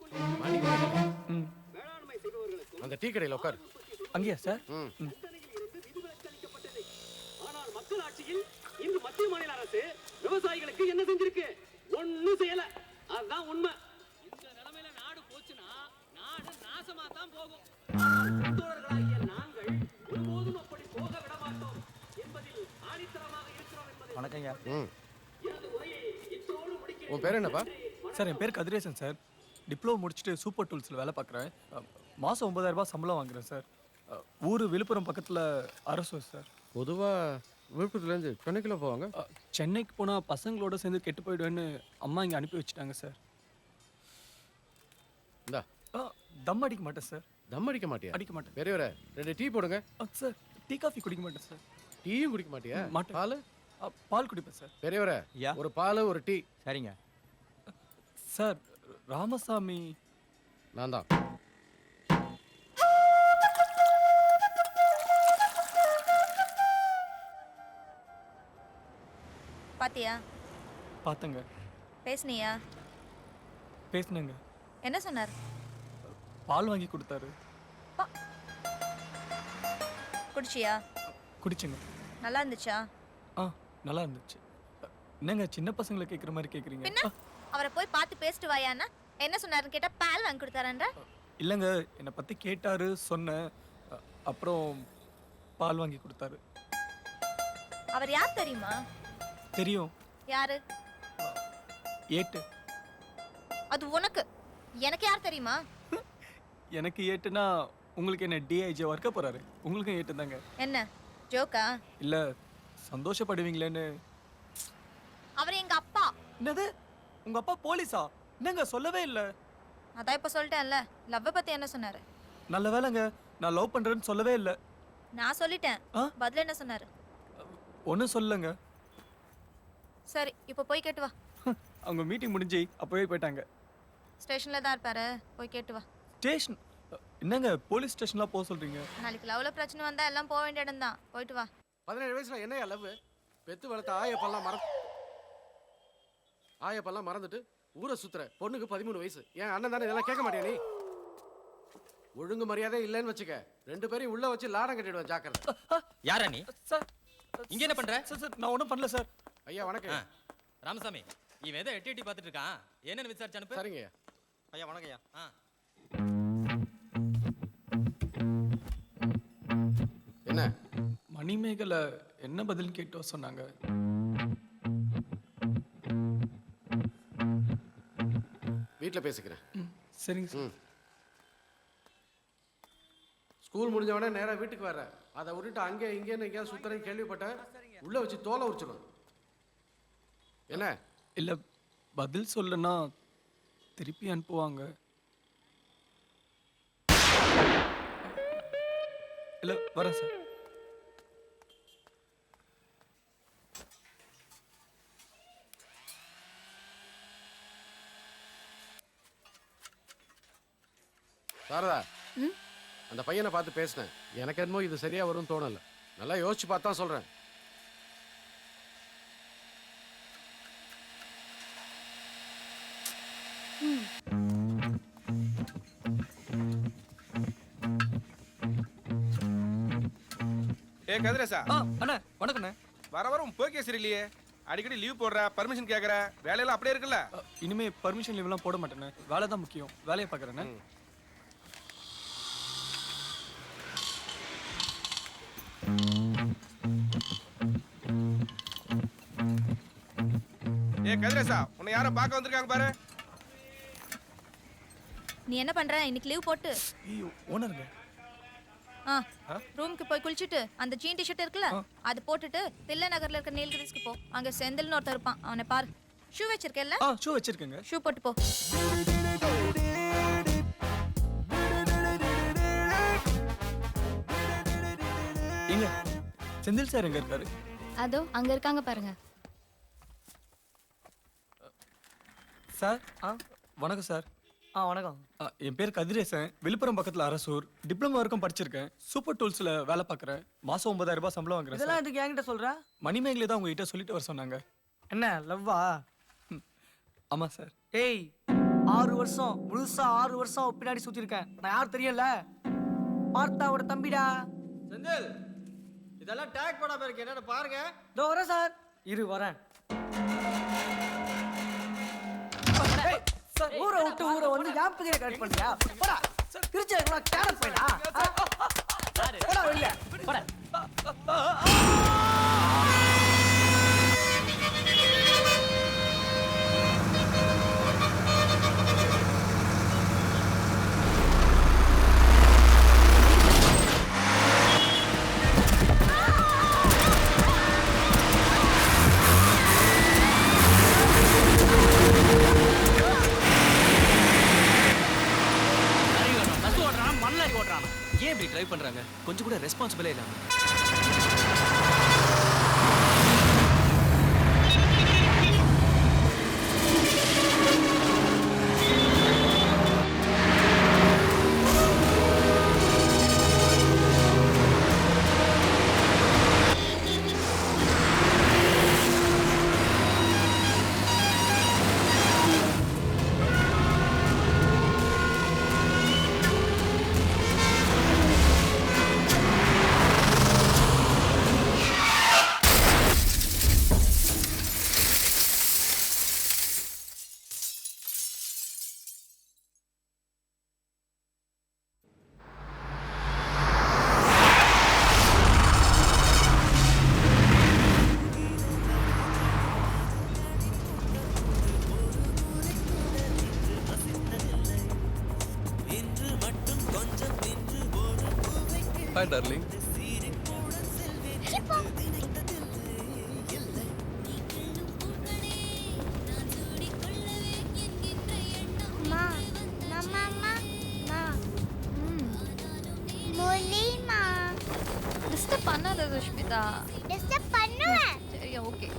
அந்த டீ கடையில் உட்கார். அங்கேயா சார்? ஆனால் மக்கள் ஆட்சியில் இன்று மத்திய மாநில அரசு விவசாயிகளுக்கு என்ன செஞ்சிருக்கு? ஒண்ணும் செய்யல. அதுதான் உண்மை. இந்த நிலைமையில நாடு போச்சுன்னா நாடு நாசமா தான் போகும். தோழர்களாகிய நாங்கள் ஒருபோதும் அப்படி போக விட மாட்டோம் என்பதில் ஆணித்தரமாக இருக்கிறோம் என்பதை. வணக்கங்க. உன் பேர் என்னப்பா? சார் என் பேர் கதிரேசன் சார். டிப்ளமோ முடிச்சுட்டு சூப்பர் டூல்ஸில் வேலை பார்க்குறேன். மாதம் 9000 ரூபாய் சம்பளம் வாங்குறேன் சார். ஊர் விழுப்புரம் பக்கத்தில் அரசு சார். பொதுவாக விழுப்புரத்துலேருந்து சென்னைக்குள்ள போவாங்க. சென்னைக்கு போனால் பசங்களோட சேர்ந்து கெட்டு போயிடுவேன்னு அம்மா இங்கே அனுப்பி வச்சுட்டாங்க சார். இந்தா. தம் அடிக்க மாட்டேன் சார். தம் அடிக்க மாட்டியா? அடிக்க மாட்டேன். பெரியவரே 2 டீ போடுங்க. சார் டீ காஃபி குடிக்க மாட்டேன் சார். டீயும் குடிக்க மாட்டியா? மாட்டேன். பால்? பால் குடிப்பேன் சார். பெரியவரே ஒரு பால் ஒரு டீ. சரிங்க சார். ராமசாமி நான் தான். பாத்தியா? பார்த்தங்க. பேசுனியா? பேசுனங்க. என்ன சொன்னார்? பால் வாங்கி கொடுத்தாரு. குடிச்சியா? குடிச்சுங்க. நல்லா இருந்துச்சா? நல்லா இருந்துச்சு. என்னங்க சின்ன பசங்களை கேட்குற மாதிரி கேட்குறீங்க? பின்ன அவரை போய் பார்த்து பேசிட்டு வாயான்னா என்ன சொன்னாருன்னு கேட்டா பால் வாங்கி கொடுத்தாரன்ற? இல்லைங்க, என்னை பற்றி கேட்டாரு, சொன்னேன். அப்புறம் பால் வாங்கி கொடுத்தாரு. அவர் யார் தெரியுமா? தெரியும். யாரு? ஏட்டு. அது உனக்கு. எனக்கு யார் தெரியுமா? எனக்கு ஏட்டுனா உங்களுக்கு என்ன டிஐஜி வர்க்க போறாரு? உங்களுக்கும் ஏட்டு தாங்க. என்ன ஜோக்கா? இல்ல சந்தோஷப்படுவீங்களேன்னு. அவர் எங்க அப்பா. என்னது? உங்க அப்பா போலீஸா? என்னங்க சொல்லவே இல்ல. அதான் இப்ப சொல்லிட்டேன்ல. லவ் பத்தி என்ன சொன்னாரு? நல்ல வேளைங்க, நான் லவ் பண்றேன்னு சொல்லவே இல்ல. நான் சொல்லிட்டேன். பதில் என்ன சொன்னாரு? ஒன்னும் சொல்லங்க. சரி இப்போ போய் கேட்டு வா. அவங்க மீட்டிங் முடிஞ்சு அப்பவே போயிட்டாங்க. ஸ்டேஷன்ல தான் இருப்பாரு, போய் கேட்டு வா. ஸ்டேஷன்? என்னங்க போலீஸ் ஸ்டேஷன்லாம் போக சொல்றீங்க? நாளைக்கு லவ்ல பிரச்சனை வந்தா எல்லாம் போக வேண்டிய இடம் தான். போயிட்டு வா. 17 வயசுல என்னையா லவ்? பெத்து வளர்த்த ஆயப்பெல்லாம் மறந்துட்டு ஊரை சுத்துற பொண்ணுக்கு 13 வயசு. என் அண்ணன் தானே, இதெல்லாம் கேட்க மாட்டியா நீ? ஒழுங்கு மரியாதை இல்லைன்னு வச்சுக்க, 2 பேரையும் உள்ள வச்சு லாடம் கட்டிடுவேன். ஜாக்கிரதை. யாரா நீ? சார் இங்க என்ன பண்ற? சார் நான் ஒன்றும் பண்ணல சார். ஐயா வணக்கம். ராமசாமி இவன் ஏதோ எட்டி பார்த்துட்டு இருக்கான். என்னன்னு விசாரிச்சு அனுப்பு. சரிங்க ஐயா. வணக்கம் ஐயா. என்ன மணிமேகலை என்ன பதில் கேட்டோ சொன்னாங்க. வீட்டில் பேசிக்கிறேன். சரிங்க சார். ஸ்கூல் முடிஞ்சவொடனே நேராக வீட்டுக்கு வர, அதை விட்டுட்டு அங்கே இங்கேன்னு எங்கேயாவது சுத்தறேன்னு கேள்விப்பட்டேன். உள்ளே வச்சு தோலை உரிச்சிடும். என்ன இல்லை, பதில் சொல்லனா திருப்பி அனுப்புவாங்க. இல்லை, வரேன் சார். சாரதா, அந்த பையனை பார்த்து பேசினேன். எனக்கு என்னமோ இது சரியா வரும்னு தோணல. நல்லா யோசிச்சு பார்த்தா சொல்றேன். கதிரேசா. அண்ணா வணக்கண்ணே. வர போக்கே சரியில்லையே. அடிக்கடி லீவ் போடுற, பர்மிஷன் கேட்குற, வேலையெல்லாம் அப்படியே இருக்குல்ல? இனிமே பர்மிஷன் லீவ்லாம் போட மாட்டேண்ணே. வேலை தான் முக்கியம். வேலையை பார்க்குறேண்ணே. கதிரேசா, உன்னை யாரோ பார்க்க வந்திருக்காங்க பாரு. நீ என்ன பண்ற? இன்னைக்கு லீவ் போட்டு ஓனருங்க ரூமுக்கு போய் குளிச்சுட்டு அந்த ஜீன் டிஷர்ட் இருக்குல்ல, அது போட்டுட்டு தில்லை நகர்ல இருக்க நீல்கிரிஸ்க்கு போ. அங்க செந்தில்னு ஒருத்தர் இருப்பான், அவனை பாரு. ஷூ வச்சிருக்கேல்ல? ஷூ வச்சிருக்கேங்க. ஷூ போட்டு போ. எங்க செந்தில் சார் எங்க இருக்காரு? அதோ அங்க இருக்காங்க பாருங்க. சார் வணக்கம் சார். வணக்கம். என் பேர் கதிரேசன். விழுப்புரம் பக்கத்துல அரசூர். டிப்ளமோ வரைக்கும் படிச்சிருக்கேன். சூப்பர் டூல்ஸ்ல வேலை பார்க்குறேன். மாசம் 9000 ரூபாய் சம்பளம் வாங்குறேன். இதெல்லாம் எதுக்கு என்கிட்ட சொல்ற? மணிமேகலை தான் உங்ககிட்ட சொல்லிட்டு வர சொன்னாங்க. என்ன லவ்வா? ஆமா சார். ஏய், 6 வருஷம் முழுசா 6 வருஷம் பின்னாடி சுத்தி இருக்கேன். நான் யார் தெரியல? பார்த்தாவோட தம்பிடா. செந்தில், இதெல்லாம் டேக் போடாம இருக்கு, என்னன்னு பாருங்க. இதோ வரேன் சார். இரு வரேன். ஊரை விட்டு ஊரை வந்து யாப்பகிற கரெக்ட் பண்ணியா? போடா. திருச்சில கேரட் பையனா? போடா வெளிய. போடா. ஏன் இப்படி ட்ரைவ் பண்றாங்க? கொஞ்சம் கூட ரெஸ்பான்சிபிளே இல்லாம. Hi, darling. டிஸ்டர்ப் பண்ணாத சுஷ்மிதா. டிஸ்டர்ப் பண்ணுவேன். சரி, ஓகே.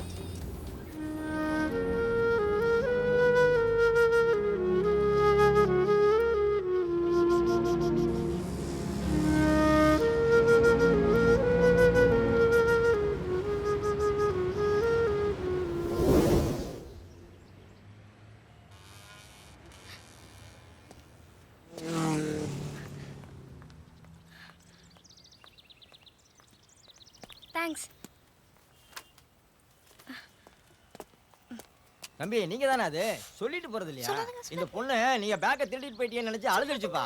தேங்க்ஸ். தம்பி, நீங்க தானே அது சொல்லிட்டு போறது இல்லையா? இந்த பொண்ணு நீங்க பேக்கை திருடிட்டு போயிட்டீங்கன்னு நினைச்சு அழுதுடுச்சுப்பா.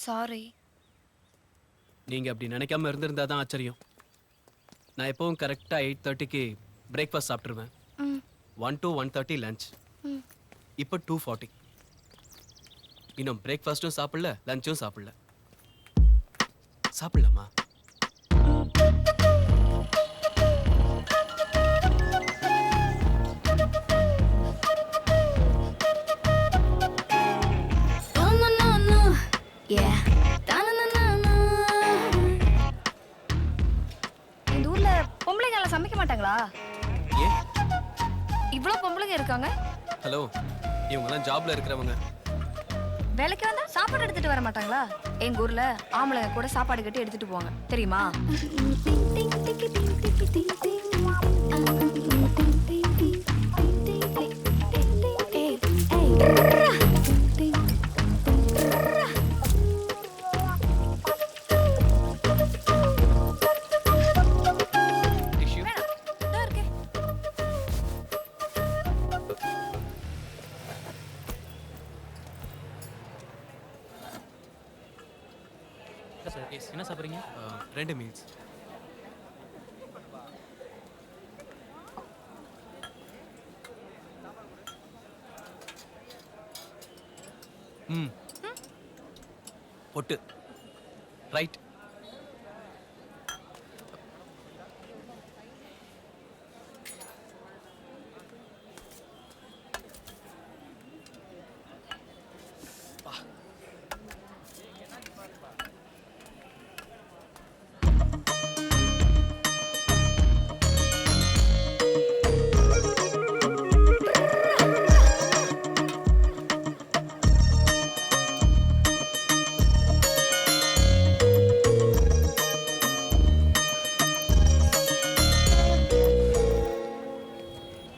சாரி. நீங்க அப்படி நினைக்காம இருந்திருந்தா தான் ஆச்சரியம். நான் எப்பவும் கரெக்டா 8:30க்கு பிரேக்ஃபாஸ்ட் சாப்பிட்டுருவேன். 1 to 1:30 lunch. இப்போ 2:40. இன்னும் பிரேக்ஃபாஸ்ட்டும் சாப்பிடல, லஞ்சும் சாப்பிடல. சாப்பிடலாமா? இந்த ஊர்ல பொம்பளைங்க எல்லாம் சமைக்க மாட்டாங்களா? ஏன்? இவ்வளவு பொம்பளைங்க இருக்காங்க. ஹலோ, இவங்கெல்லாம் ஜாப்ல இருக்கிறவங்க. வேலைக்கு வந்தா சாப்பாடு எடுத்துட்டு வர மாட்டாங்களா? எங்க ஊர்ல ஆம்பளைங்க கூட சாப்பாடு கட்டி எடுத்துட்டு போவாங்க, தெரியுமா? என்ன சாப்பிட்றீங்க? 2 மீல்ஸ். பொட்டு ரைட்.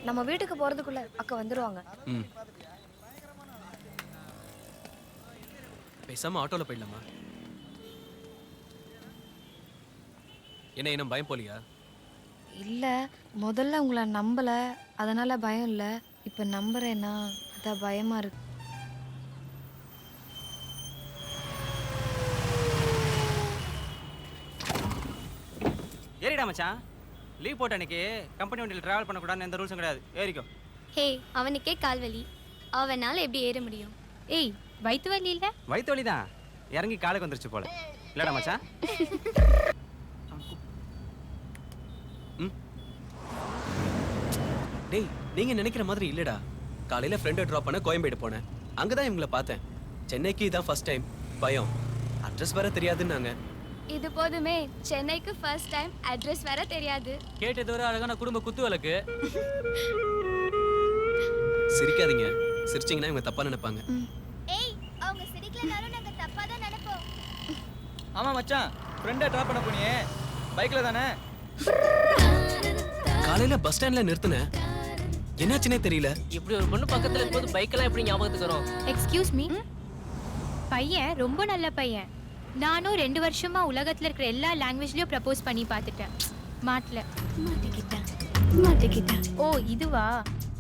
நம்ம வீட்டுக்கு போறதுக்குள்ள அக்கா வந்துருவாங்க. பேசாம ஆட்டோல போயிடலாமா? என்ன இன்னும் பயம் போலியா? இல்ல, முதல்ல உங்களை நம்பல, அதனால பயம் இல்ல. இப்ப நம்புறேன்னா அதான் பயமா இருக்கு. ஏறிடா மச்சான். லீவ் போட்ட அன்னைக்கு கம்பெனி வண்டியில் டிராவல் பண்ணக்கூடாதுன்னு எந்த ரூல்ஸும் கிடையாது. ஏறிக்கோ. ஹே, அவனுக்கே கால் வலி, அவனால எப்படி ஏற முடியும்? ஏய், வயிற்று வலி இல்ல? வயிற்று வலி தான், இறங்கி காலுக்கு வந்துருச்சு போல. இல்லடா மச்சான்? டேய், நீங்க நினைக்கிற மாதிரி இல்லடா. காலையில ஃப்ரெண்டை ட்ராப் பண்ண கோயம்பேடு போனேன். அங்கதான் இவங்களை பார்த்தேன். சென்னைக்கு இதான் ஃபர்ஸ்ட் டைம். பயம், அட்ரஸ் வேற தெரியாதுன்னாங்க. இது போதுமே, சென்னைக்கு ஃபர்ஸ்ட் டைம், அட்ரஸ் வேற தெரியாது. கேட்டது ஒரு அழகான குடும்ப குத்து விளக்கு. சிரிக்காதீங்க, சிரிச்சிங்கன்னா இவங்க தப்பா நினைப்பாங்க. ஏய், அவங்க சிரிக்கலனாலும் நாங்க தப்பா தான் நினைப்போம். ஆமா மச்சான், ஃப்ரெண்டை ட்ராப் பண்ண போனியே பைக்ல தானே? காலையில பஸ் ஸ்டாண்ட்ல நிறுத்தினேன், என்னாச்சுனே தெரியல. இப்படி ஒரு பொண்ணு பக்கத்துல இருக்கும்போது பைக்கெல்லாம் எப்படி ஞாபகத்துக்கு வரும்? Excuse me. பையன் ரொம்ப நல்ல பையன். நானும் 2 வருஷமா உலகத்துல இருக்கிற எல்லா லாங்குவேஜ்லயும் ப்ரப்போஸ் பண்ணி பார்த்துட்டேன். மாட்டிக்கிட்டேன். ஓ இதுவா?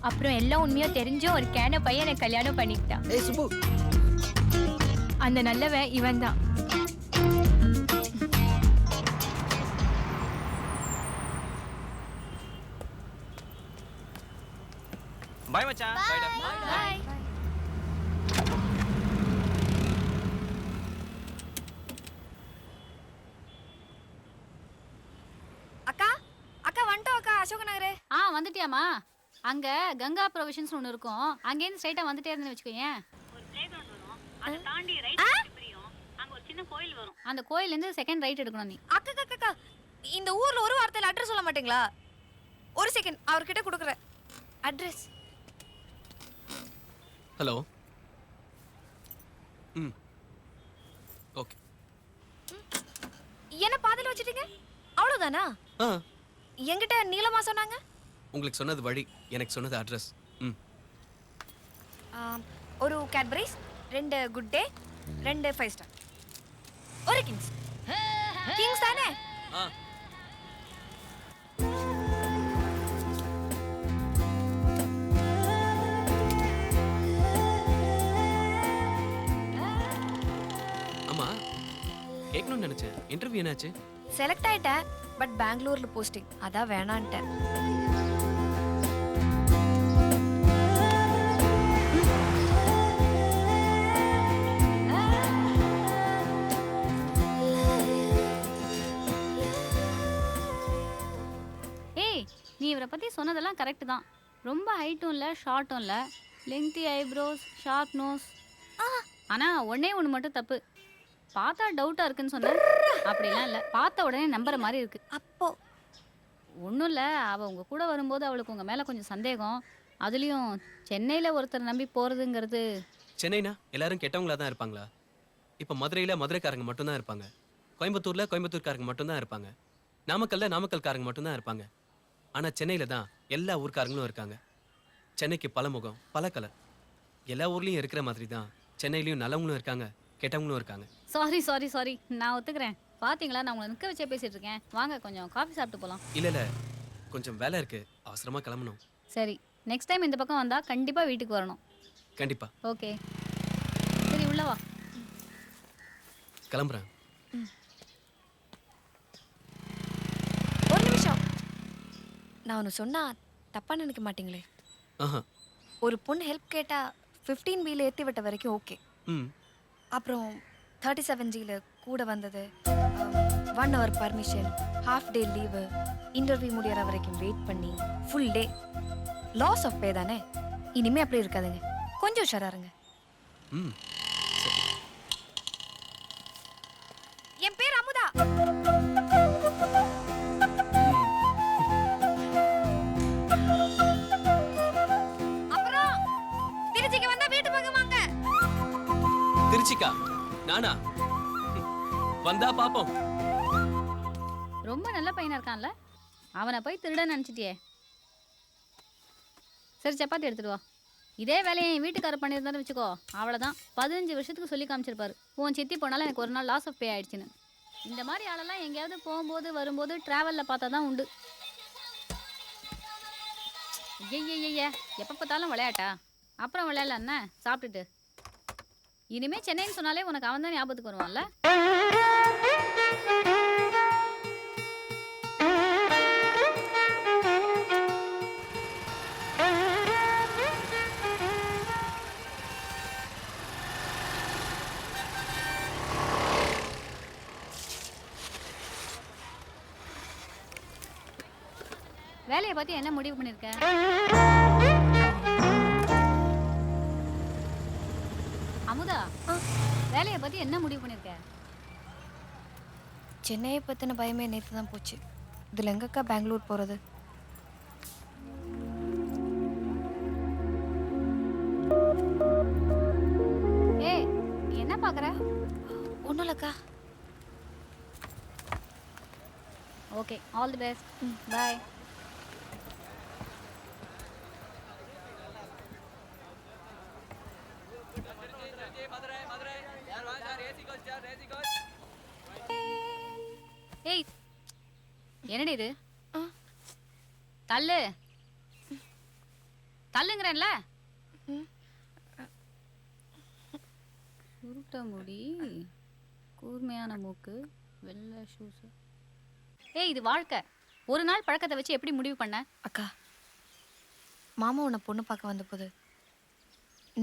அப்புறம் எல்லாம் உண்மையும் தெரிஞ்சும் ஒரு கேன பையனை கல்யாணம் பண்ணிக்கிட்டான். ஏய் சுபு, அந்த நல்லவன் இவன் தான். பாய் மச்சான். பாய். அக்கா, அக்கா வந்துட்டோம் அக்கா, அசோக நகரே. வந்துட்டியாமா? அங்க கங்கா ப்ரொவிஷன்ஸ் ஒன்று இருக்கும். அங்கேருந்து ஸ்ட்ரைட்டா வந்துட்டே இருந்தேன்னு வச்சுக்கோயேன். ஒரு பிளே கிரவுண்ட் வரும், அதை தாண்டி ரைட் பிரியும். அங்க ஒரு சின்ன கோயில் வரும். அந்த கோயில்ல இருந்து செகண்ட் ரைட் எடுக்கணும் நீ. அக்கா அக்கா, இந்த ஊர்ல ஒரு வார்த்தையில அட்ரஸ் சொல்ல மாட்டீங்களா? ஒரு செகண்ட், அவர்கிட்ட கொடுக்குறேன் அட்ரஸ். ஹலோ. ஓகே. என்ன பாதையில வச்சிட்டீங்க? அவ்வளவுதானா? என்கிட்ட நீலமா சொன்னாங்க. உங்களுக்கு சொன்னது வழி, எனக்கு சொன்னது அட்ரஸ். ஒரு கேட்பரிஸ், 2 குட் டே, 2 5 ஸ்டார், ஒரு கிங்ஸ். கிங்ஸ் தானே? ஆமா கேட்கணும்னு நினைச்சேன். இன்டர்வியூ என்னாச்சு? செலக்ட் ஆயிட்டேன், பட் பெங்களூர்ல போஸ்டிங், அதான் வேணான்ட்டேன். ஏய், நீ இவரை பற்றி சொன்னதெல்லாம் கரெக்டு தான். ரொம்ப ஹைட்டும் இல்லை ஷார்ட்டும் இல்லை, லெங்தி ஐப்ரோஸ், ஷார்ப் நோஸ். ஆனால் ஒன்றே ஒன்று மட்டும் தப்பு. பார்த்தா டவுட்டாக இருக்குன்னு சொன்னேன். அப்படிலாம் இல்லை, பார்த்த உடனே நம்புற மாதிரி இருக்கு. அப்போ ஒன்றும் இல்லை, அவள் உங்கள் கூட வரும்போது அவளுக்கு உங்கள் மேலே கொஞ்சம் சந்தேகம். அதுலேயும் சென்னையில் ஒருத்தர் நம்பி போகிறதுங்கிறது. சென்னைனா எல்லாரும் கெட்டவங்களா தான் இருப்பாங்களா? இப்போ மதுரையில் மதுரைக்காரங்க மட்டும்தான் இருப்பாங்க, கோயம்புத்தூரில் கோயம்புத்தூர்காரங்க மட்டும்தான் இருப்பாங்க, நாமக்கல்ல நாமக்கல்காரங்க மட்டும்தான் இருப்பாங்க. ஆனால் சென்னையில் தான் எல்லா ஊர்க்காரங்களும் இருக்காங்க. சென்னைக்கு பல முகம், பல கலர். எல்லா ஊர்லேயும் இருக்கிற மாதிரி தான் சென்னையிலையும் நல்லவங்களும் இருக்காங்க, கெட்டவங்களும் இருக்காங்க. சாரி சாரி சாரி, நான் ஒத்துக்கிறேன். பார்த்தீங்களா, நான் உங்களை நிற்க வச்சே பேசிகிட்டு இருக்கேன். வாங்க கொஞ்சம் காஃபி சாப்பிட்டு போகலாம். இல்லை கொஞ்சம் வேலை இருக்கு, அவசரமாக கிளம்பணும். சரி, நெக்ஸ்ட் டைம் இந்த பக்கம் வந்தால் கண்டிப்பாக வீட்டுக்கு வரணும். கண்டிப்பா. ஓகே, சரி உள்ள வா. கிளம்புறேன். ஒரு நிமிஷம், நான் ஒன்று சொன்னா தப்பாக நினைக்க மாட்டீங்களே? ஆஹா. ஒரு பொண்ணு ஹெல்ப் கேட்டா 15B ஏற்றி விட்ட வரைக்கும் ஓகே. அப்புறம் 37Gல கூட வந்தது, 1 hour permission, half day leave, interview முடியற வரைக்கும் வெயிட் பண்ணி, full day, loss of pay தானே. இனிமே அப்படி இருக்காதுங்க, கொஞ்சம் உஷாராருங்க. என் பேர் அமுதா. அப்புறம் திருச்சிக்கு வந்தா வீட்டு பக்கம் வாங்க. திருச்சிக்கா? நானா? வந்தா பாப்போம். ரொம்ப நல்ல பையனா இருக்கான்ல, அவனை போய் திருட நினச்சிட்டியே. சரி, சப்பாத்தி எடுத்துட்டு வா. இதே வேலையை என் வீட்டுக்காரர் பண்ணியிருந்தான்னு வச்சுக்கோ, அவ்வளோதான். 15 வருஷத்துக்கு சொல்லி காமிச்சிருப்பாரு, உன் சித்தி போனாலும் எனக்கு ஒரு நாள் லாஸ் ஆஃப் பே ஆயிடுச்சுன்னு. இந்த மாதிரி ஆளெல்லாம் எங்கேயாவது போகும்போது வரும்போது ட்ராவலில் பார்த்தா தான் உண்டு. ஐயய்ய, எப்போ பார்த்தாலும் விளையாட்டா? அப்புறம் விளையாடல என்ன, சாப்பிட்டுட்டு. இனிமே சென்னைன்னு சொன்னாலே உனக்கு அவன் தான் ஞாபகத்துக்கு வருவான்ல. வேலையை பத்தி என்ன முடிவு பண்ணிருக்க? அமுதா, வேலையை பத்தி என்ன முடிவு பண்ணிருக்க? சென்னையை பற்றின பயமே நேற்று தான் போச்சு. இதில் எங்கக்கா பெங்களூர் போகிறது? ஏய், என்ன பார்க்குற? ஒன்றும் இல்லைக்கா. ஓகே, ஆல் தி பெஸ்ட், பாய். ஏய், என்னடி இது? தள்ளு தள்ளுங்கிறேன்ல. சுருட்ட முடி, கூர்மையான மூக்கு, வெள்ளை ஷூஸ். ஏய், இது வாழ்க்கை. ஒரு நாள் பழக்கத்தை வச்சு எப்படி முடிவு பண்ண? அக்கா, மாமா உன்னை பொண்ணு பார்க்க வந்தபோது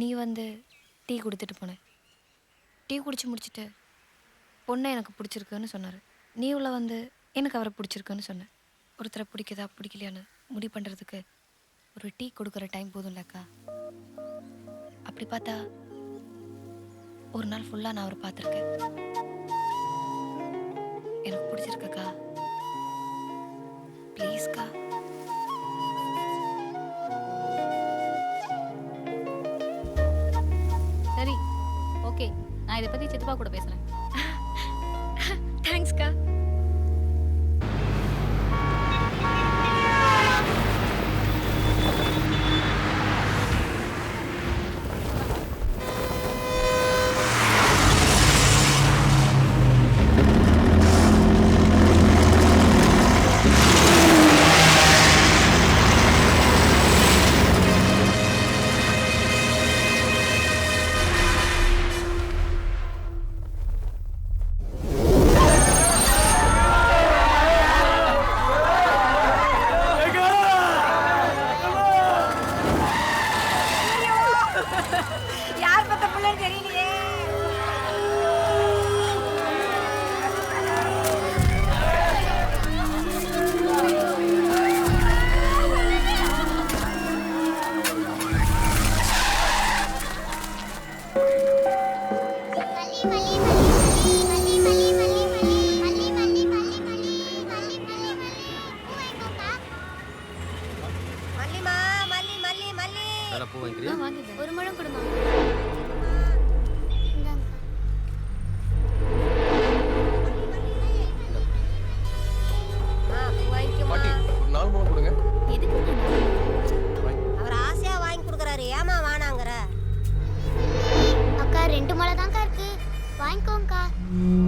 நீ வந்து டீ கொடுத்துட்டு போன. டீ குடிச்சு முடிச்சுட்டு பொண்ணை எனக்கு பிடிச்சிருக்குன்னு சொன்னார். நீ உள்ள வந்து எனக்கு அவரை பிடிச்சிருக்குன்னு சொன்னேன். ஒருத்தரை பிடிக்குதா பிடிக்கலையான்னு முடிவு பண்ணுறதுக்கு ஒரு டீ கொடுக்குற டைம் போதும்ல அக்கா. அப்படி பார்த்தா ஒரு நாள் ஃபுல்லாக நான் அவரை பார்த்துருக்கேன். எனக்கு பிடிச்சிருக்கக்கா, ப்ளீஸ்க்கா. சரி, ஓகே, நான் இதை பற்றி சித்தப்பா கூட பேசுகிறேன். தேங்க்ஸ்க்கா.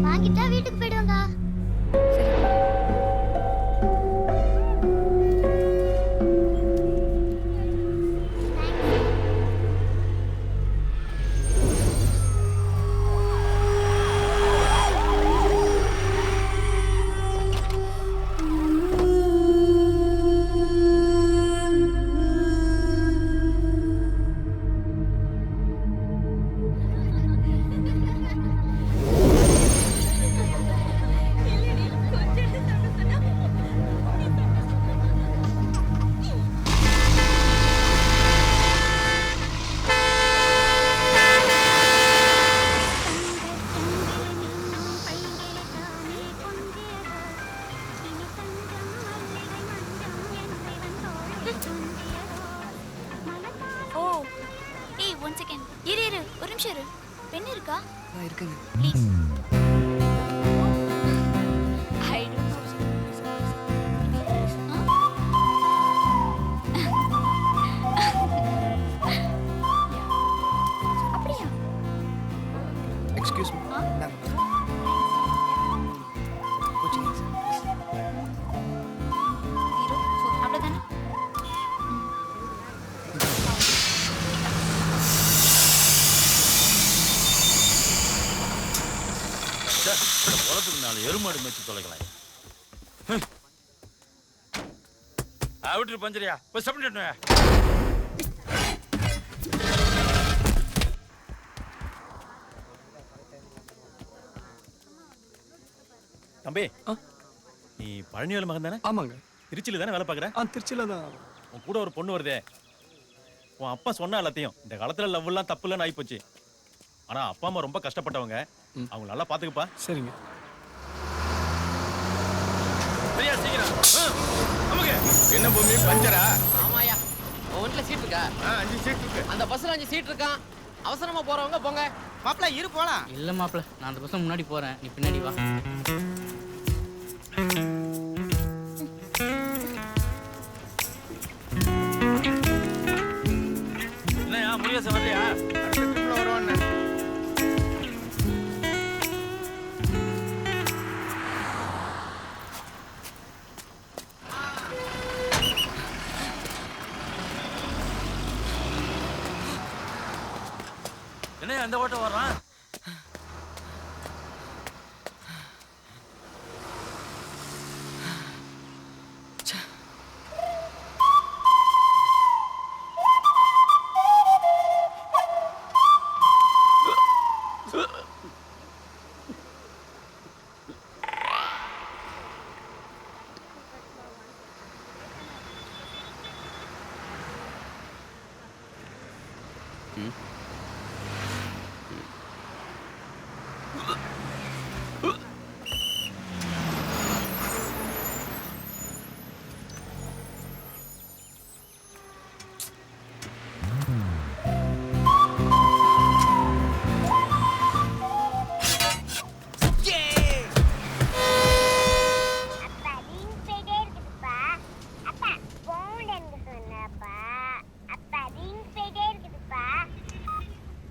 வாங்கிட்டா வீட்டுக்கு போயிடுவாங்க. ஓ ஏய் 1 செகண்ட் இரு ஒரு நிமிஷம் இரு. பென் இருக்கா? இருக்குங்க. ப்ளீஸ். ஐ டோன்ட் அப்படியா? Excuse me. கோச்சிங் இரு. அப்படிதானே? உலகத்துக்கு 4 எருமாடு மேய்ச்சி தொலைக்கலாம். விட்டு பஞ்சரியா போய் சப்மிட். தம்பி, நீ பழனிவேல் மகன் தானே? ஆமாங்க. திருச்சியில தானே வேலை பார்க்குற? திருச்சியில தான். உன் கூட ஒரு பொண்ணு வருதே. உன் அப்பா சொன்னா எல்லாத்தையும். இந்த காலத்துல லவ் எல்லாம் தப்பு இல்லைன்னு ஆயிப்போச்சு. ஆனா அப்பா அம்மா ரொம்ப கஷ்டப்பட்டவங்க. அவங்க நல்லா பாத்துக்கப்பா. சரிங்க. என்ன பூமி பஞ்சரா? ஆமாயா. ஒன்ல சீட் இருக்கா? 5 சீட் இருக்கு. அந்த பஸ்ல 5 சீட் இருக்கான். அவசரமா போறவங்க போங்க. மாப்ள இரு போலாம். இல்ல மாப்ள, நான் அந்த பஸ் முன்னாடி போறேன். நீ பின்னாடி வா. என்னையா முருகேசன் வரலையா? அடுத்த ட்ரிப்ல வருவான்னு. என்ன அந்த ஓட்டம் வர்றான்?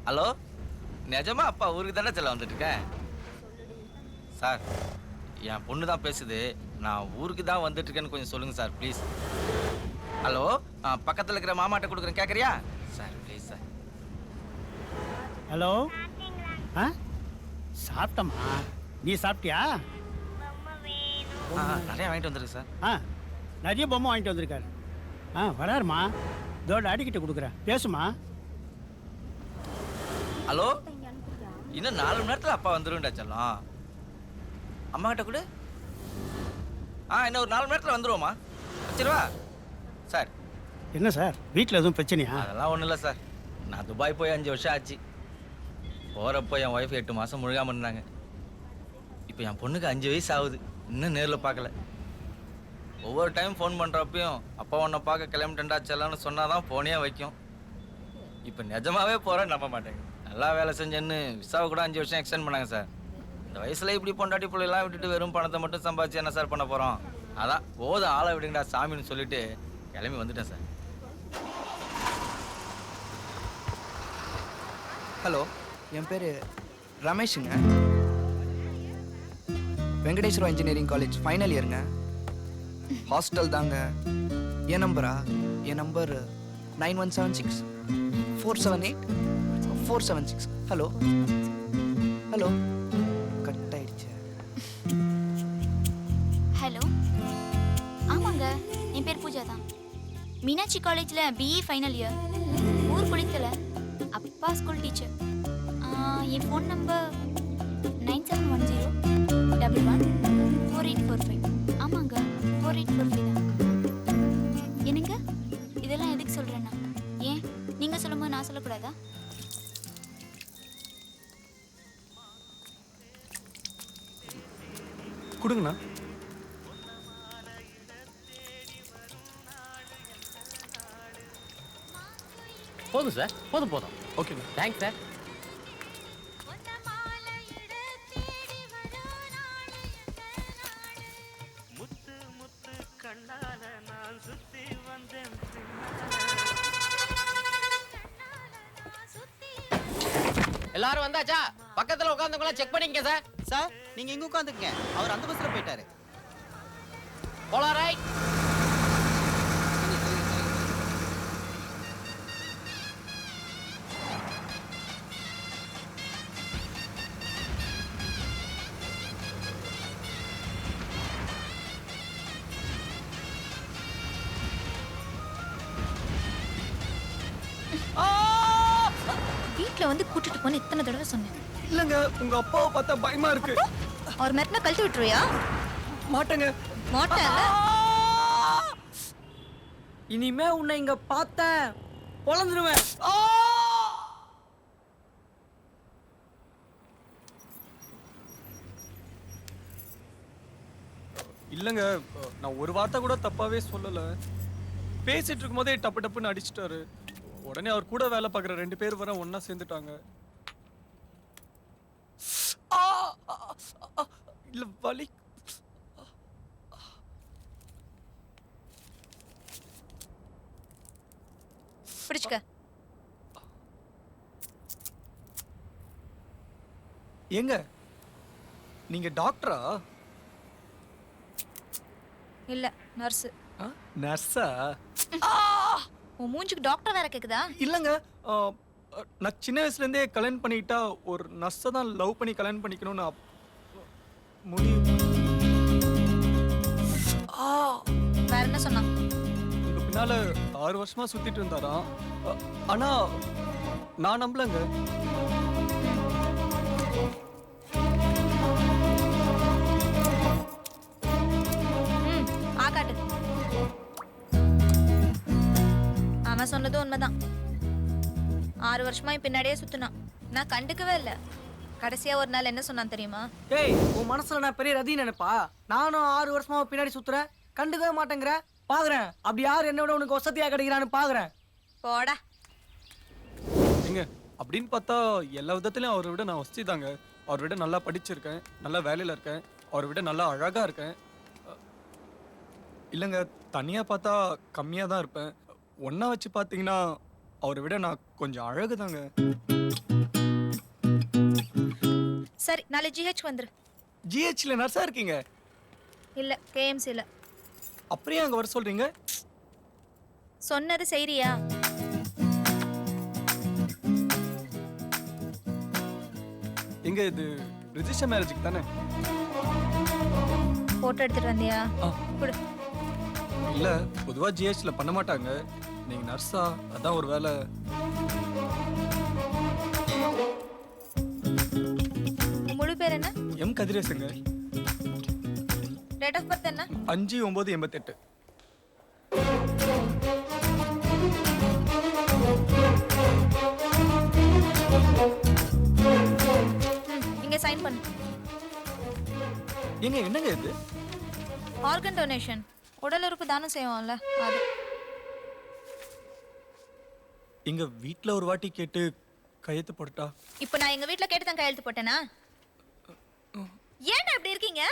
ஹலோ, நிஜமா அப்பா ஊருக்கு தானே செல்ல வந்துட்டு இருக்கேன் சார். என் பொண்ணு தான் பேசுது. நான் ஊருக்கு தான் வந்துட்டு இருக்கேன்னு கொஞ்சம் சொல்லுங்க சார் ப்ளீஸ். ஹலோ, பக்கத்தில் இருக்கிற மாமாட்ட கொடுக்குறேன், கேட்குறியா சார்? Please sir. ஹலோ. சாப்பிட்டம்மா. நீ சாப்பிட்டியா? நிறைய வாங்கிட்டு வந்துருக்கு சார். நிறைய பொம்மை வாங்கிட்டு வந்திருக்காரு. வராருமா. இதோட அடிக்கிட்ட கொடுக்குறேன், பேசுமா. ஹலோ, இன்னும் 4 மணி நேரத்தில் அப்பா வந்துருண்டா செல்லம். அம்மா கிட்ட கொடு. இன்னும் ஒரு 4 மணி நேரத்தில் வந்துருவோமா? வச்சிருவா சார். என்ன சார், வீட்டில் எதுவும் பிரச்சனையா? அதெல்லாம் ஒன்றும் இல்லை சார். நான் துபாய் போய் 5 வருஷம் ஆச்சு. போகிறப்போ என் ஒய்ஃப் 8 மாதம் முழுகாமல் இருந்தாங்க. இப்போ என் பொண்ணுக்கு 5 வயசு ஆகுது. இன்னும் நேரில் பார்க்கல. ஒவ்வொரு டைம் ஃபோன் பண்ணுறப்பையும் அப்பா உன்னை பார்க்க கிளம்பிட்டேன்டா செல்லன்னு சொன்னால் தான் ஃபோனே வைக்கும். இப்போ நிஜமாவே போகிறேன்னு நம்ப மாட்டேங்க. நல்லா வேலை செஞ்சேன்னு விசாவை கூட 5 வருஷம் எக்ஸ்டெண்ட் பண்ணாங்க சார். இந்த வயசில் இப்படி பொண்டாட்டி பிள்ளைலாம் விட்டுட்டு வெறும் பணத்தை மட்டும் சம்பாதிச்சு என்ன சார் பண்ண போகிறோம்? அதான் போதும் ஆளை விடுங்கடா சாமின்னு சொல்லிட்டு கிளம்பி வந்துட்டேன் சார். ஹலோ, என் பேர் ரமேஷுங்க. வெங்கடேஸ்வரா இன்ஜினியரிங் காலேஜ் ஃபைனல் இயருங்க. ஹாஸ்டல் தாங்க. என் நம்பரா? என் நம்பர் 9176-478-476. ஹலோ ஹலோ, கட் ஆயிடுச்சு. ஹலோ, ஆமாங்க, என் பேர் பூஜா தான். மீனாட்சி காலேஜில் பிஇ ஃபைனல் இயர். ஊர் குளித்தல, அப்பா ஸ்கூல் டீச்சர். என் ஃபோன் நம்பர் 9710-11-4845. ஆமாங்க, 4845 தான். என்னங்க இதெல்லாம் எதுக்கு சொல்கிறேன்னா? ஏன் நீங்கள் சொல்லும்போது நான் சொல்லக்கூடாதா? கொடுங்கண்ணா. போதும் சார், போதும் போதும். ஓகேண்ணா. Thanks sir. எல்லாரும் வந்தாச்சா? பக்கத்துல உட்கார்ந்தவங்கள செக் பண்ணிக்கங்க சார். சார், நீங்க இங்க உட்காந்துக்கங்க. அவர் அந்த பஸ்ல போயிட்டாரு. போலாம் ரைட். வீட்ல வந்து கூட்டிட்டு போன இத்தனை தடவை சொன்னேன். இல்லங்க, உங்க அப்பாவை பார்த்தா பயமா இருக்கு. அவர் மெரினா கழட்டி விட்டுருவியா? மாட்டேங்க. மாட்டேன். இனிமே உன்னை இங்க பார்த்தேன் பொளந்துருவேன். இல்லங்க, நான் ஒரு வார்த்தை கூட தப்பாவே சொல்லல. பேசிட்டு இருக்கும்போதே டப்பு டப்புன்னு அடிச்சிட்டாரு. உடனே அவர் கூட வேலை பார்க்குற 2 பேர் வர ஒண்ணா சேர்ந்துட்டாங்க. இல்ல வலி. பிடிச்சுக்க. ஏங்க, நீங்க டாக்டரா? இல்ல, நர்ஸ். நர்ஸா? உன் மூஞ்சிக்கு டாக்டர் வேற கேக்குதா? இல்லங்க, நான் சின்ன வயசுல இருந்தே கல்யாணம் பண்ணிட்டா ஒரு நர்ஸை தான் லவ் பண்ணி கல்யாணம் பண்ணிக்கணும்னு முடிவு. வேற என்ன சொன்னா? உங்க பின்னால 6 வருஷமா சுத்திட்டு இருந்தாராம். ஆனா நான் நம்பலங்க. ஆகாட்டு. அவன் சொன்னது உண்மைதான். 6 வருஷமா என் பின்னாடியே சுத்தினான். நான் கண்டுக்கவே இல்லை. கடைசியா ஒரு நாள் என்ன சொன்னான் தெரியுமா? ஏய், உன் மனசுல நான் பெரிய ரதி நினைப்பா? நானும் 6 வருஷமா பின்னாடி சுத்துறேன், கண்டுக்கவே மாட்டேங்கிற. பாக்குறேன் அப்படி யார் என்ன விட உனக்கு வசதியா கிடைக்கிறான்னு பாக்குறேன். போடா. ஏங்க, அப்படின்னு பார்த்தா எல்லா விதத்திலையும் அவரை விட நான் வசதி தாங்க. அவரை விட நல்லா படிச்சிருக்கேன், நல்லா வேலையில இருக்கேன், அவரை விட நல்லா அழகா இருக்கேன். இல்லைங்க, தனியா பார்த்தா கம்மியா தான் இருப்பேன். ஒன்னா வச்சு பார்த்தீங்கன்னா அவரை விட நான் கொஞ்சம் அழகு தாங்க. சரி, நாளை ஜிஹெச் வந்துரு. ஜிஹெச்ல நர்ஸா இருக்கீங்க? இல்ல, கேஎம்சில. அப்படியே அங்க வர சொல்றீங்க? சொன்னது செய்றியா? எங்க இது ரிஜிஸ்டர் மேரேஜுக்கு தானே? போட்டோ எடுத்துட்டு வந்தியா? குடு. இல்ல, பொதுவா ஜிஹெச்ல பண்ண மாட்டாங்க. நீங்க நர்ஸா, அதான் ஒரு வேலை. முழு பேர் என்ன? எம் கதிரேசங்க. டேட் ஆஃப் பர்த் என்ன? 5/9/88. இங்க சைன் பண்ணு. ஏங்க, என்னங்க இது? Organ donation. உடல் உறுப்பு தானம் செய்வோம்ல, அது. எங்க வீட்ல ஒரு வாட்டி கேட்டு கையெழுத்து போட்டா? இப்போ நான் எங்க வீட்ல கேட்டு தான் கையெழுத்து போட்டேனா? ஏன்டா இப்படி இருக்கீங்க?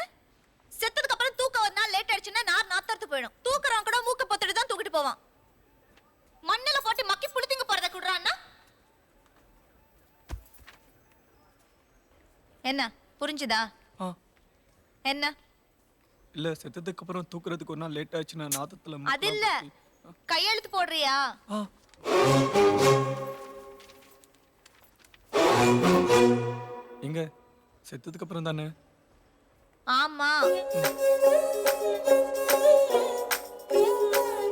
செத்ததுக்கு அப்புறம் தூக்க ஒரு நாள் லேட் ஆயிடுச்சுன்னா நாத்தறுத்து போயிடும். தூக்குறவன் கூட மூக்க பொத்துட்டு தான் தூக்கிட்டு போவான். மண்ணுல போட்டு மக்கி புளுத்திங்க போறத குடுறான்னா என்ன புரிஞ்சுதா? என்ன? இல்ல செத்ததுக்கு அப்புறம் தூக்குறதுக்கு ஒரு நாள் லேட் ஆச்சுன்னா நாதத்துல அது இல்ல. கையெழுத்து போடுறியா? எங்க செத்ததுக்கு அப்புறம் தானே? ஆமா.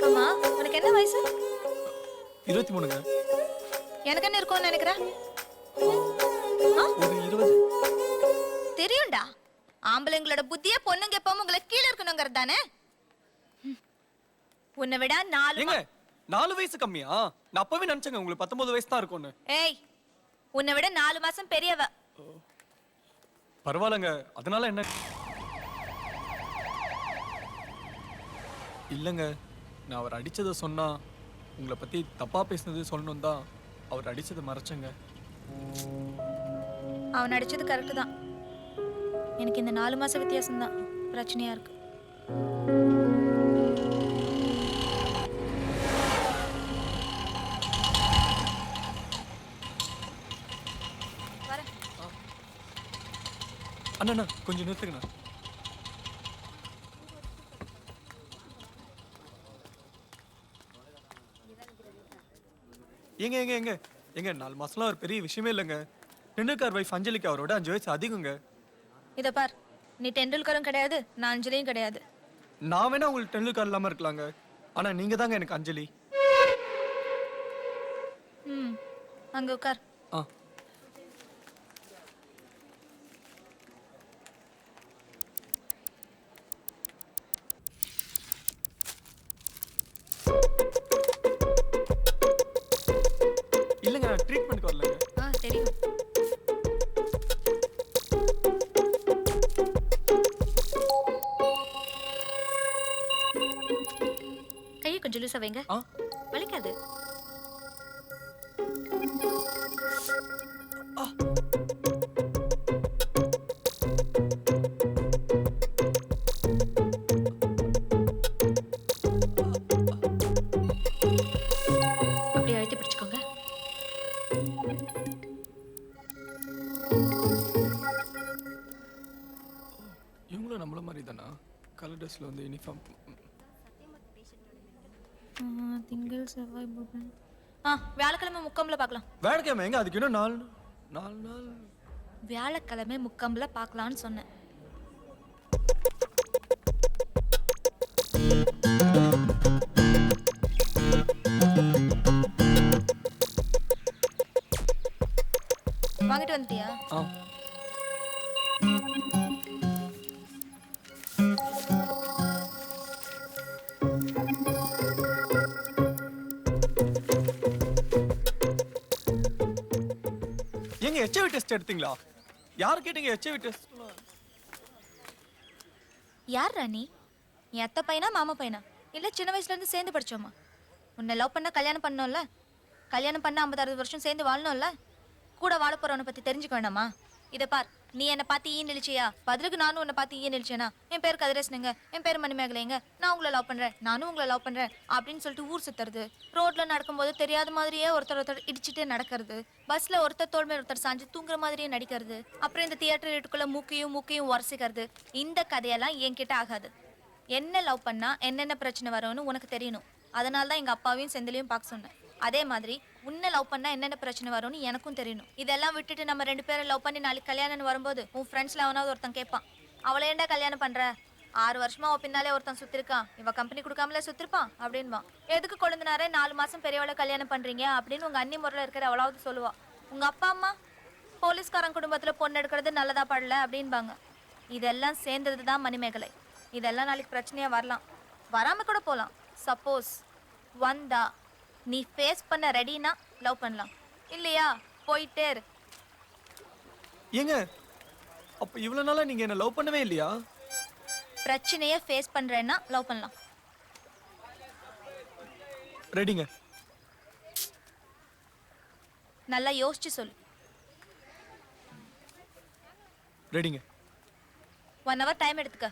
அம்மா, உனக்கு என்ன வயசு? 23ங்க. எனக்கு என்ன இருக்கும்னு நினைக்கிற? ஒரு 20. தெரியும்டா. ஆம்பளைங்களோட புத்தியே பொண்ணுங்க எப்பவும் உங்களை கீழே இருக்கணுங்கிறது தானே. உன்னை விட 4 ஏங்க 4 வயசு கம்மியா? நான் அப்பவே நினைச்சேங்க உங்களுக்கு 19 வயசு தான் இருக்கும்னு. ஏய், உன்னை விட 4 மாசம் பெரியவ. பரவாயில்லைங்க, அதனால என்ன? இல்லைங்க, நான் அவர் அடிச்சதை சொன்னா உங்களை பத்தி தப்பா பேசுனது சொல்லணும் தான் அவர் அடிச்சதை மறைச்சேங்க. அவன் அடிச்சது கரெக்ட் தான். எனக்கு இந்த 4 மாச வித்தியாசம் தான் பிரச்சனையா இருக்கு. அண்ணா கொஞ்சம் நிறுத்துங்கண்ணா. எங்க எங்க எங்க எங்க 4 மாசம்லாம் ஒரு பெரிய விஷயமே இல்லைங்க. டெண்டுல்கர் வைஃப் அஞ்சலிக்கு அவரோட 5 வயசு அதிகங்க. இத பார், நீ டெண்டுல்கரும் கிடையாது, நான் அஞ்சலியும் கிடையாது. நான் வேணா உங்களுக்கு டெண்டுல்கர் இல்லாம இருக்கலாங்க, ஆனா நீங்க தாங்க எனக்கு அஞ்சலி. அங்க உட்கார். இல்லங்க, ட்ரீட்மென்ட்க்கு வரலங்க. தெரியும். கையை கொஞ்சம் லூசா வைங்க. வலிக்காது. அப்படியே அழுத்தி பிடிச்சுக்கோங்க. இவங்களும் நம்மள மாதிரி தானா? கலர் ட்ரெஸ்ல வந்து யூனிஃபார்ம். திங்கள் செவ்வாய் புதன். வியாழக்கிழமை முக்கம்பல பார்க்கலாம். வேலைக்கிழமை எங்க? அதுக்கு இன்னும் 4 நாள். வியாழக்கிழமை முக்கம்பல பார்க்கலாம்னு சொன்னேன். வாங்கிட்டு வந்துட்டியா? எங்க HIV டெஸ்ட் எடுத்தீங்களா? யார் கேட்டீங்க HIV டெஸ்ட்? யார் ராணி? என் அத்தை பையனா மாமா பையனா இல்ல சின்ன வயசுல இருந்து சேர்ந்து படிச்சோமா? உன்னை லவ் பண்ண கல்யாணம் பண்ணோம்ல, கல்யாணம் பண்ண 50-60 வருஷம் சேர்ந்து வாழணும்ல, கூட வாழ போறவனை பத்தி தெரிஞ்சுக்க வேண்டாமா? இதை பார், நீ என்னை பார்த்து ஈ நிலிச்சியா, பதிலுக்கு நானும் உன்னை பார்த்து ஈ நிலிச்சேனா, என் பேர் கதிரேசனுங்க, என் பேர் மணிமேகலைங்க, நான் உங்களை லவ் பண்றேன், நானும் உங்களை லவ் பண்றேன் அப்படின்னு சொல்லிட்டு ஊர் சுத்துறது, ரோட்ல நடக்கும்போது தெரியாத மாதிரியே ஒருத்தர் இடிச்சுட்டே நடக்கிறது, பஸ்ல ஒருத்தர் தோள் மேல் ஒருத்தர் சாஞ்சு தூங்குற மாதிரியே நடிக்கிறது, அப்புறம் இந்த தியேட்டர் வீட்டுக்குள்ள மூக்கையும் உரசிக்கிறது, இந்த கதையெல்லாம் என்கிட்ட ஆகாது. என்ன லவ் பண்ணா என்னென்ன பிரச்சனை வரும்னு உனக்கு தெரியணும். அதனால தான் எங்க அப்பாவையும் செந்திலையும் பார்க்க சொன்னேன். அதே மாதிரி உன்னை லவ் பண்ணா என்னென்ன பிரச்சனை வரும்னு எனக்கும் தெரியணும். இதெல்லாம் விட்டுட்டு நம்ம 2 பேரும் லவ் பண்ணி நாளைக்கு கல்யாணம் வரும்போது உன் ஃப்ரெண்ட்ஸ்ல அவனாவது ஒருத்தன் கேட்பான், அவளை ஏன்டா கல்யாணம் பண்ற, 6 வருஷமா அவ பின்னாலே ஒருத்தன் சுத்திருக்கான், இவ கம்பெனி கொடுக்காமலே சுத்திருப்பான் அப்படின்வான். எதுக்கு கொழுந்தினாரே 4 மாசம் பெரியவளை கல்யாணம் பண்றீங்க அப்படின்னு உங்க அண்ணி முறையில் இருக்கிற அவளாவது சொல்லுவா. உங்க அப்பா அம்மா போலீஸ்காரன் குடும்பத்துல பொண்ணு எடுக்கிறது நல்லதா படல அப்படின்பாங்க. இதெல்லாம் சேர்ந்தது தான் மணிமேகலை. இதெல்லாம் நாளைக்கு பிரச்சனையா வரலாம், வராம கூட போகலாம். சப்போஸ் வந்தா நீ ஃபேஸ் பண்ண ரெடினா லவ் பண்ணலாம், இல்லையா போயிட்டே இரு. ஏங்க அப்ப இவ்வளவு நாளா நீங்க என்ன லவ் பண்ணவே இல்லையா? பிரச்சனையை ஃபேஸ் பண்றேன்னா லவ் பண்ணலாம். ரெடிங்க. நல்லா யோசிச்சு சொல்லு. ரெடிங்க. 1 hour டைம் எடுத்துக்க.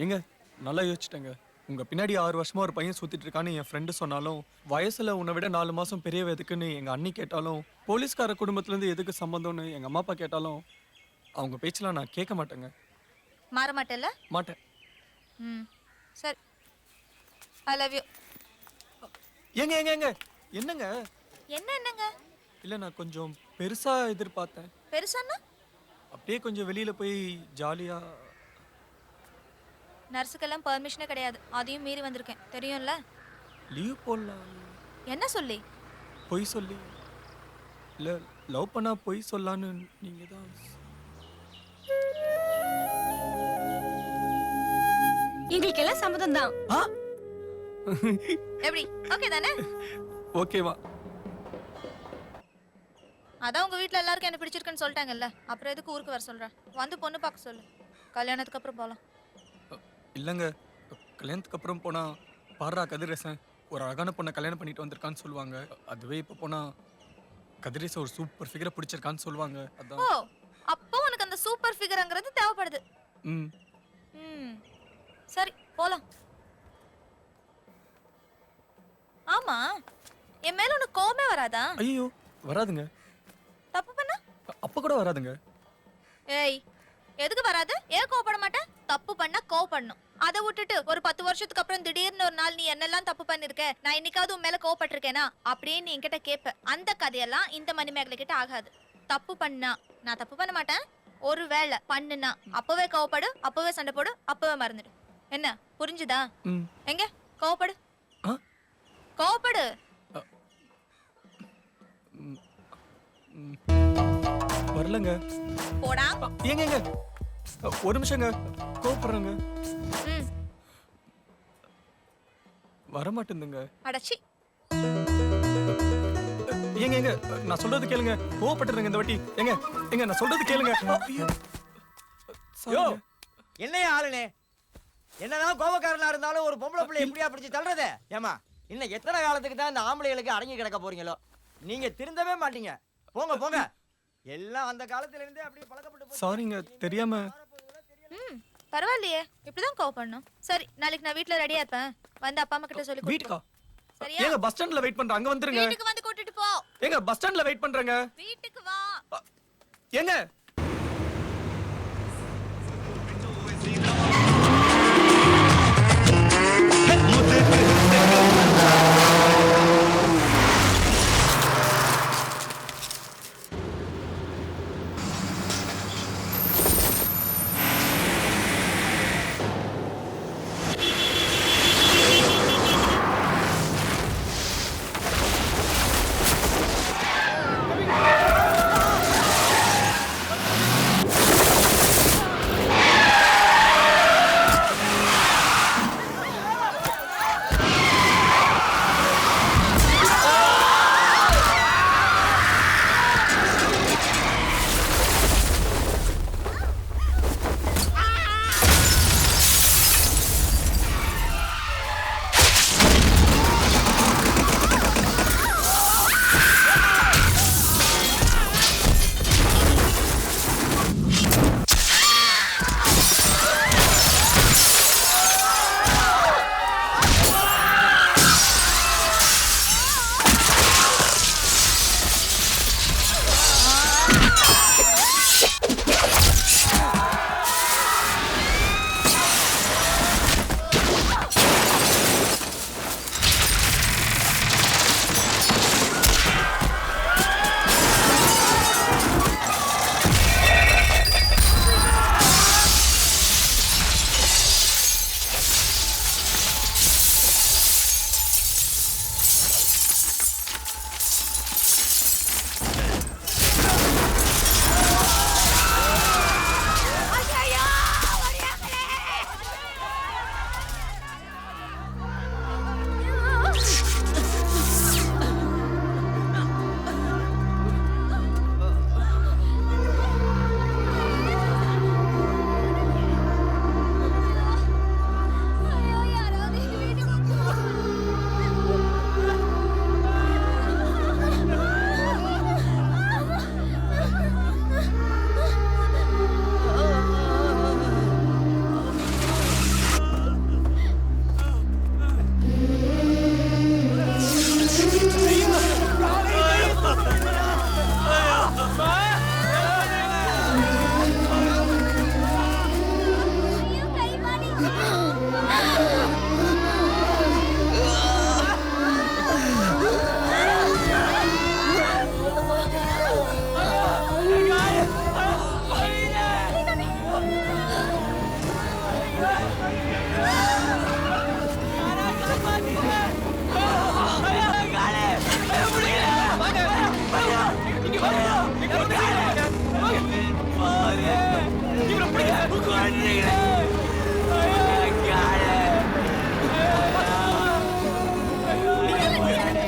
எங்க நல்லா யோசிச்சிட்டேங்க. உங்க பின்னாடி 6 வருஷமா ஒரு பையன் சுத்திட்டு இருக்கான்னு என் ஃப்ரெண்டு சொன்னாலும், வயசுல உன்னை விட 4 மாசம் பெரியவ எதுக்குன்னு எங்க அண்ணி கேட்டாலும், போலீஸ்கார குடும்பத்துல இருந்து எதுக்கு சம்பந்தம்னு எங்க அம்மா அப்பா கேட்டாலும், அவங்க பேச்செல்லாம் நான் கேட்க மாட்டேங்க. மாற மாட்டேல்ல? மாட்டேன். ம் சரி, ஐ லவ் யூ. ஏங்க ஏங்க ஏங்க என்னங்க? என்னங்க? இல்ல நான் கொஞ்சம் பெருசா எதிர்பார்த்தேன். பெருசான்னா? அப்படியே கொஞ்சம் வெளியில போய் ஜாலியா. நர்ஸுக்கெல்லாம் பெர்மிஷனே கிடையாது, அதையும் மீறி வந்திருக்கேன் தெரியும்ல. லீவ் போடலாம். என்ன சொல்லி? பொய் சொல்லி. இல்ல லவ் பண்ணா பொய் சொல்லான்னு நீங்க தான். எங்களுக்கு எல்லாம் சம்மதம் தான். எப்படி ஓகே தானே? ஓகேவா? அதான் உங்க வீட்ல எல்லாருக்கும் என்ன பிடிச்சிருக்குன்னு சொல்லிட்டாங்கல்ல, அப்புறம் எதுக்கு ஊருக்கு வர சொல்ற? வந்து பொண்ணு பார்க்க சொல்லு, கல்யாணத்துக்கு அப்புறம் போலாம். இல்லைங்க, கல்யாணத்துக்கு அப்புறம் போனா பாரா கதிரேசன் ஒரு அழகான பொண்ணை கல்யாணம் பண்ணிட்டு வந்திருக்கான்னு சொல்லுவாங்க. அதுவே இப்போ போனா கதிரேசன் ஒரு சூப்பர் ஃபிகரை பிடிச்சிருக்கான்னு சொல்லுவாங்க. ஓ, அதான். அப்போ உனக்கு அந்த சூப்பர் ஃபிகர்ங்கிறது தேவைப்படுது. ம் ம் சரி போலாம். ஆமா, என் மேல உனக்கு கோவமே வராதா? ஐயோ வராதுங்க. தப்பு பண்ணா? அப்ப கூட வராதுங்க. ஏய், எதுக்கு வராது? ஏன் கோவப்பட மாட்டேன்? தப்பு பண்ணா கோவப்படணும். அதை விட்டுட்டு ஒரு 10 வருஷத்துக்கு அப்புறம் திடீர்னு ஒரு நாள் நீ என்னெல்லாம் தப்பு பண்ணிருக்க, நான் இன்னைக்காவது உன் மேல கோவப்பட்டிருக்கேனா அப்படியே நீ என்கிட்ட கேட்ப. அந்த கதையெல்லாம் இந்த மணிமேகலை கிட்ட ஆகாது. தப்பு பண்ணா நான் தப்பு பண்ண மாட்டேன், ஒரு வேளை பண்ணுனா அப்பவே கோவப்படு, அப்பவே சண்டை போடு, அப்பவே மறந்துடு. என்ன புரிஞ்சுதா? எங்க கோவப்படு, கோவப்படு. வரலங்க. போடா. ஏங்க ஏங்க ஒரு நிமிஷங்க, கோவப்படுறேங்க. வரமாட்டேந்துங்க. அடச்சி. ஏங்க ஏங்க நான் சொல்றது கேளுங்க, கோவப்பட்டுருங்க இந்த வாட்டி. ஏங்க ஏங்க நான் சொல்றது கேளுங்க. யோ என்னையா ஆளுனே, என்னதான் கோபக்காரனா இருந்தாலும் ஒரு பொம்பளை பிள்ளை எப்படியா பிடிச்சு தள்ளுறது? ஏமா இன்னும் எத்தனை காலத்துக்கு தான் இந்த ஆம்பளைகளுக்கு அடங்கி கிடக்க போறீங்களோ? நீங்க திருந்தவே மாட்டீங்க. போங்க போங்க, எல்லாம் அந்த காலத்துல இருந்தே அப்படியே பழக்கப்பட்டு. சாரிங்க, தெரியாம. பரவாயில்லையே, இப்படிதான் கோவப்படணும். சரி, நாளைக்கு நான் வீட்ல ரெடியா இருப்பேன், வந்து அப்பா அம்மா கிட்ட சொல்லி. வீட்டுக்கா? சரியா? ஏங்க பஸ் ஸ்டாண்ட்ல வெயிட் பண்றேன், அங்க வந்துருங்க. வீட்டுக்கு வந்து கூட்டிட்டு போ. ஏங்க பஸ் ஸ்டாண்ட்ல வெயிட் பண்றேங்க. வீட்டுக்கு வா. ஏங்க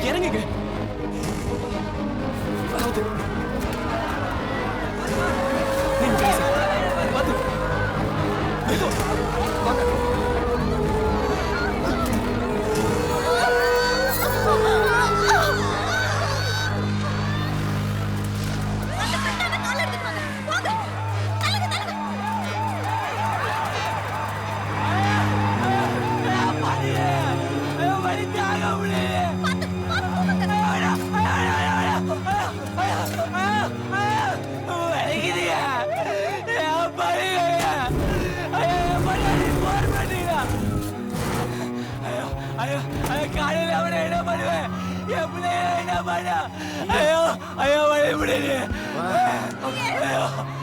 இறங்குங்க.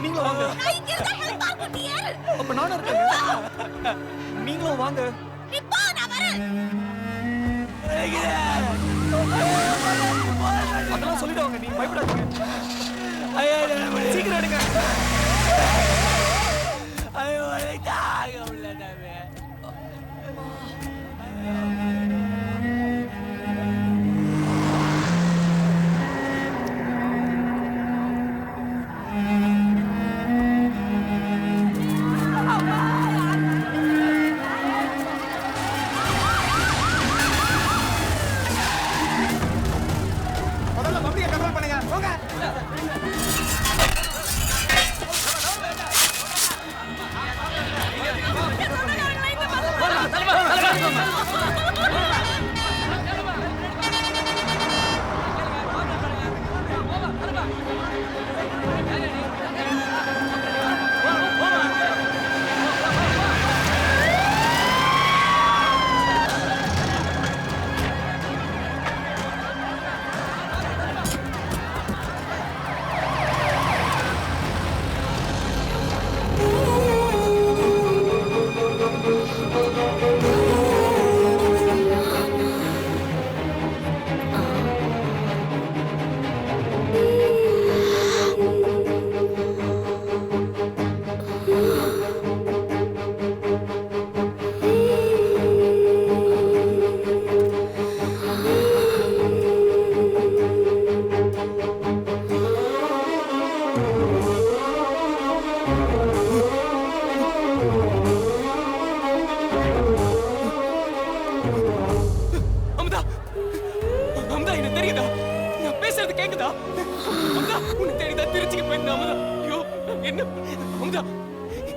நீங்களும் வாங்க. அப்ப நானும் இருக்கேன். நீங்களும் வாங்க. அதெல்லாம் சொல்லிடுவாங்க, நீங்க பயப்படாதீங்க. சீக்கிரம் எடுங்க.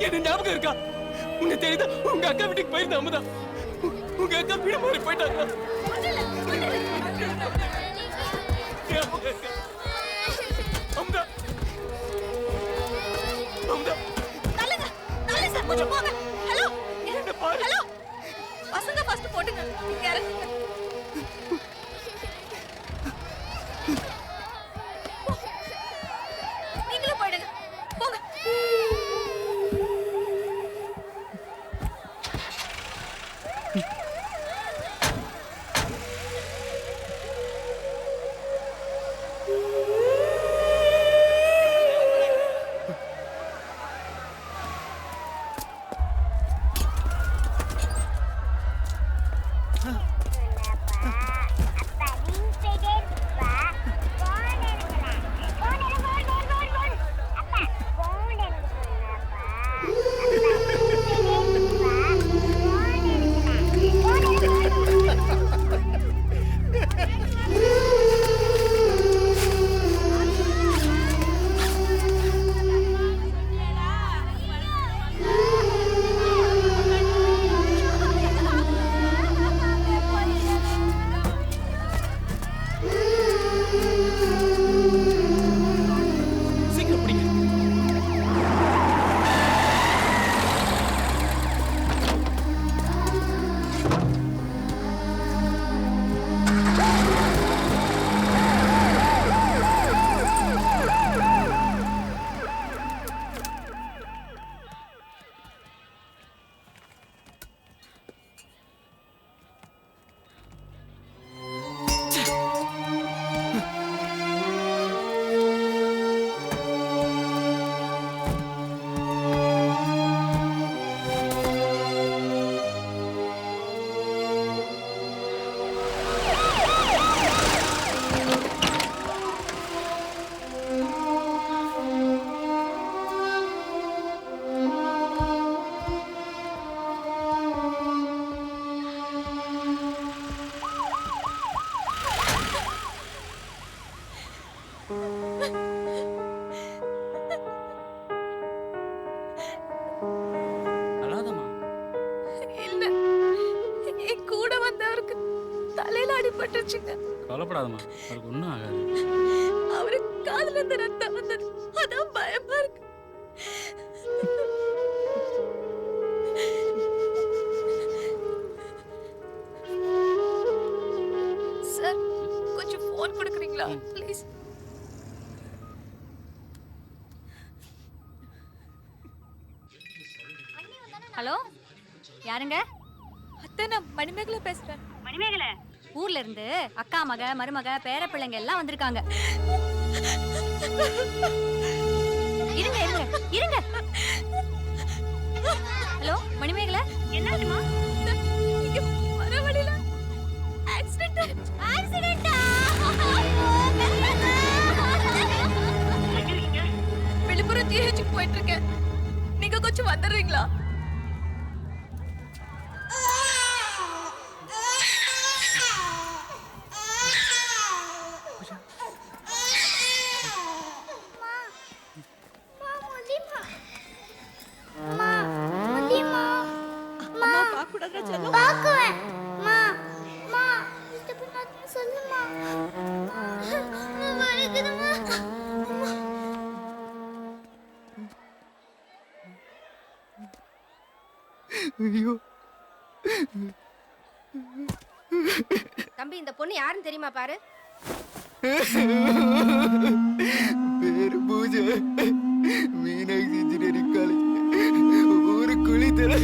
என்ன ஞாபகம் இருக்கா? உனக்கு தெரியுதா? உங்க அக்கா வீட்டுக்கு போயிருந்த அமுதா. உங்க அக்கா வீடு மாறி போயிட்டாங்க. அமுதா, அமுதா, தள்ளுங்க, தள்ளு சார், கொஞ்சம் போங்க. ஹலோ, ஹலோ, பசங்க ஃபர்ஸ்ட் போட்டுங்க, இங்க இறங்குங்க. நீங்களும் போயிடுங்க, போங்க. அழாதம்மா. இல்ல என் கூட வந்தவருக்கு தலையில அடிபட்டுச்சுங்க. கவலைப்படாதம்மா, அவருக்கு ஒன்றும் ஆகாது. அவரு காதுல இருந்து ரத்தம் வந்தது, அதான் பயமா இருக்கு. சார் கொஞ்சம் ஃபோன் கொடுக்குறீங்களா ப்ளீஸ்? ஹலோ, யாருங்க? அத்தை, நான் மணிமேகலை பேசுறேன். மணிமேகலை? ஊர்ல இருந்து அக்கா மக, மருமக, பேர பிள்ளைங்க எல்லாம் வந்திருக்காங்க. இருங்க இருங்க இருங்க. ஹலோ மணிமேகலை, என்னாச்சுமா? இங்க வர வழியில ஆக்சிடென்ட். ஆக்சிடென்ட்டா? விழுப்புரம் ஜிஹெச்சுக்கு போயிட்டு இருக்கேன். நீங்க கொஞ்சம் வந்துடுறீங்களா? தம்பி, இந்த பொண்ணு யாருன்னு தெரியுமா பாரு. பேரு பூஜை, மீனாட்சி இன்ஜினியரிங் காலேஜ், ஊரு குளித்தல.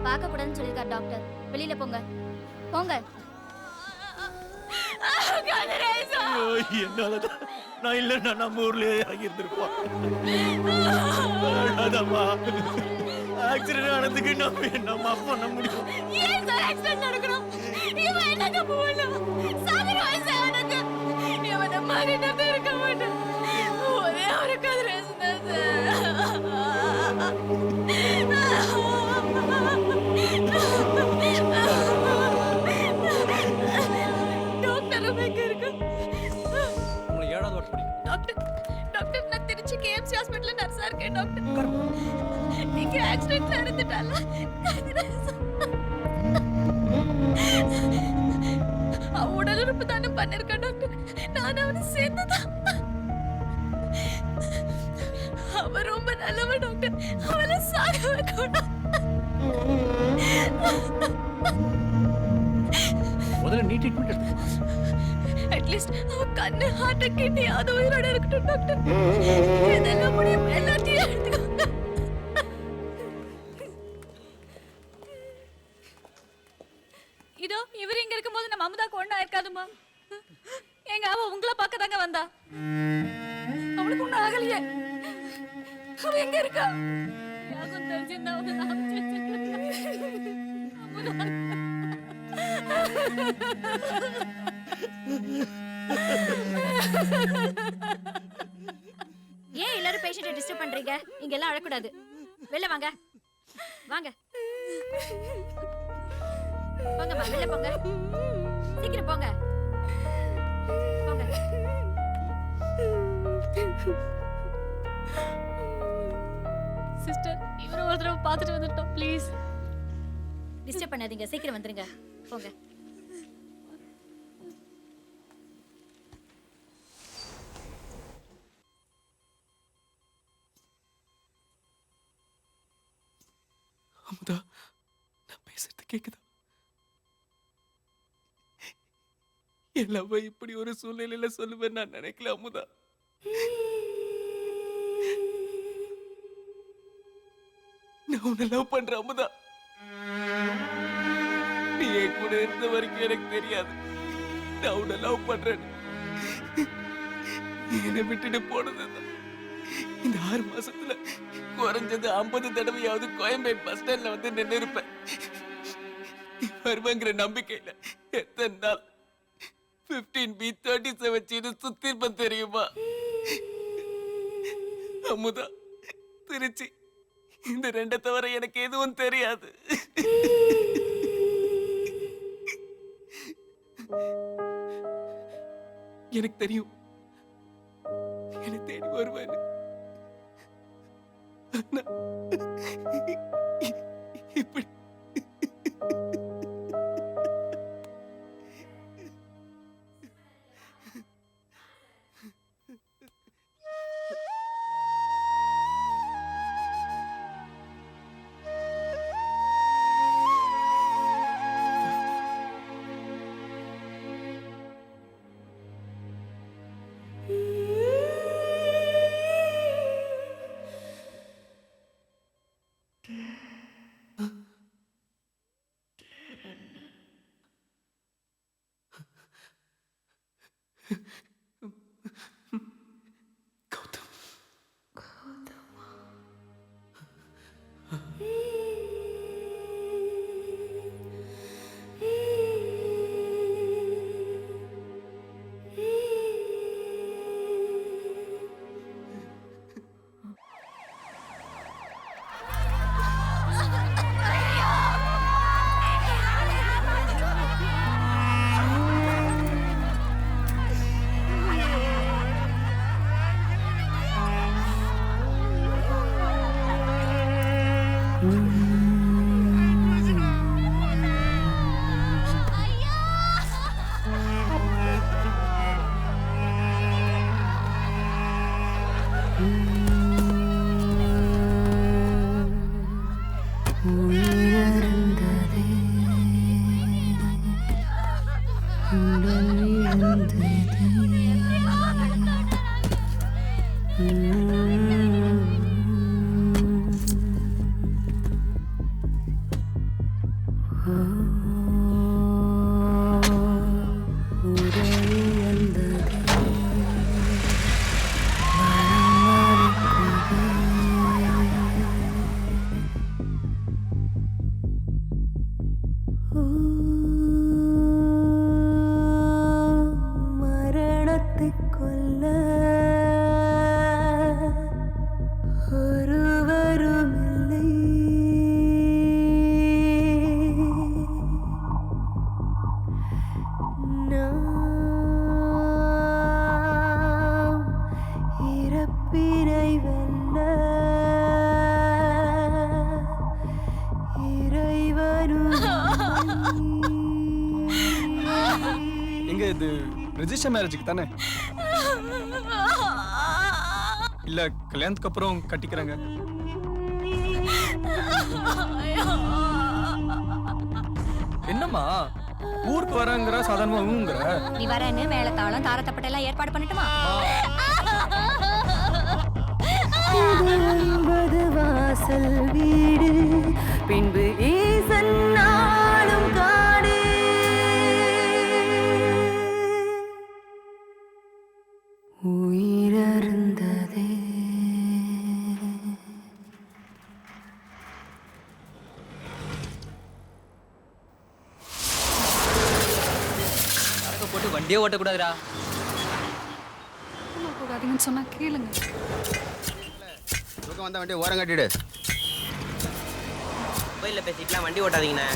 பார்க்கக்கூடாதுன்னு சொல்லியிருக்கார் டாக்டர். வெளியில போங்க போங்க. என்னாலதான் நான் இல்லைன்னா நம்ம ஊர்லயே ஆகியிருந்திருப்போம். ஆக்சிடென்ட் ஆனதுக்கு நம்ம அப்பா பண்ண முடியும். ஏன் சார் ஆக்சிடென்ட் நடக்கணும்? இவன் என்னங்க போகணும்? சாகர வயசு அவனுக்கு. இவனை மாதிரி நான் இருக்க மாட்டேன். ஒரே ஒரு கதிரை டாக்டர் எங்க இருக்கு? உங்களை 7வது வார்டு படிக்கும். டாக்டர் டாக்டர், நான் திருச்சி கேஎம்சி ஹாஸ்பிட்டல்ல நர்ஸா இருக்கேன் டாக்டர். நீங்க ஆக்சிடென்ட்ல இறந்துட்டால உடல் உறுப்பு தானம் பண்ணிருக்கேன் டாக்டர். நான் அவனை சேர்ந்துதான். அவன் ரொம்ப நல்லவன் டாக்டர். அவளை சாக வைக்கணும். முதல்ல நீ ட்ரீட்மெண்ட் எடுத்து அட்லீஸ்ட் அவ கண்ணு ஹார்ட் கிட்னி அது உயிரோட இருக்கட்டும் டாக்டர். இதெல்லாம் முடியும், எல்லாத்தையும் எடுத்துக்கோங்க. இதோ இவர் இங்க இருக்கும்போது நம்ம அமுதாக்கு ஒண்ணா இருக்காதுமா. எங்க அவ உங்களை பார்க்க தாங்க வந்தா. அவளுக்கு ஒண்ணும் ஆகலையே. அவ எங்க இருக்கா? யாருக்கும் தெரிஞ்சிருந்தா அவனை நான் அனுப்பிச்சு வச்சிருக்கேன். அமுதா. ஏன் எல்லாரும் பேஷண்ட்டை டிஸ்டர்ப் பண்றீங்க? இங்க எல்லாம் அழக்கூடாது. வெளில வாங்க. வாங்க. போங்கம்மா, வெளில போங்க. சீக்கிரம் போங்க. போங்க. சிஸ்டர், இவரை ஒரு தடவை பார்த்துட்டு வந்துட்டோம் ப்ளீஸ். டிஸ்டர்ப் பண்ணாதீங்க, சீக்கிரம் வந்துருங்க. போங்க. அமுதா, நான் பேசுறது கேக்குதா? எல்லாமே இப்படி ஒரு சூழ்நிலையில சொல்லுவேன் நான் நினைக்கல அமுதா. நான் உன்னை லவ் பண்றேன் அமுதா. நீ என் கூட இருந்த வரைக்கும் எனக்கு தெரியாது நான் உன்னை லவ் பண்றேன்னு. என்னை விட்டுட்டு போனதுதான் இந்த 6 மாசத்துல குறைஞ்சது 50 தடவையாவது கோயம்பேடு பஸ் ஸ்டாண்ட்ல வந்து நின்று இருப்பேன். வருவங்கிற நம்பிக்கையில எத்தனை நாள் 15B37 சுத்தி இருப்பேன் தெரியுமா அமுதா? திருச்சி இந்த 2 தவிர எனக்கு எதுவும் தெரியாது. எனக்கு தெரியும் என்னை தேடி வருவேன்னு. இப்படி எங்க இது ரெஜிஸ்டர் மேரேஜுக்கு தானே? இல்ல கல்யாணத்துக்கு அப்புறம் கட்டிக்கிறாங்க. என்னம்மா ஊருக்கு வரேங்கிற சாதாரணமா ஊங்குற. நீ வரேன்னு மேலத்தாளம் தாரத்தப்பட்ட எல்லாம் ஏற்பாடு பண்ணட்டுமா? வாசல் வீடு பின்பு ஈசன் நாளும் காடு. உயிரருந்ததே போட்டு வண்டியே ஓட்டக்கூடாதுடா. கூடாதுன்னு சொன்னா கேளுங்க. தூக்கம் வந்த வண்டி ஓரம் கட்டிடு. மொபைலில் பேசிட்டுலாம் வண்டி ஓட்டாதீங்கண்ணே.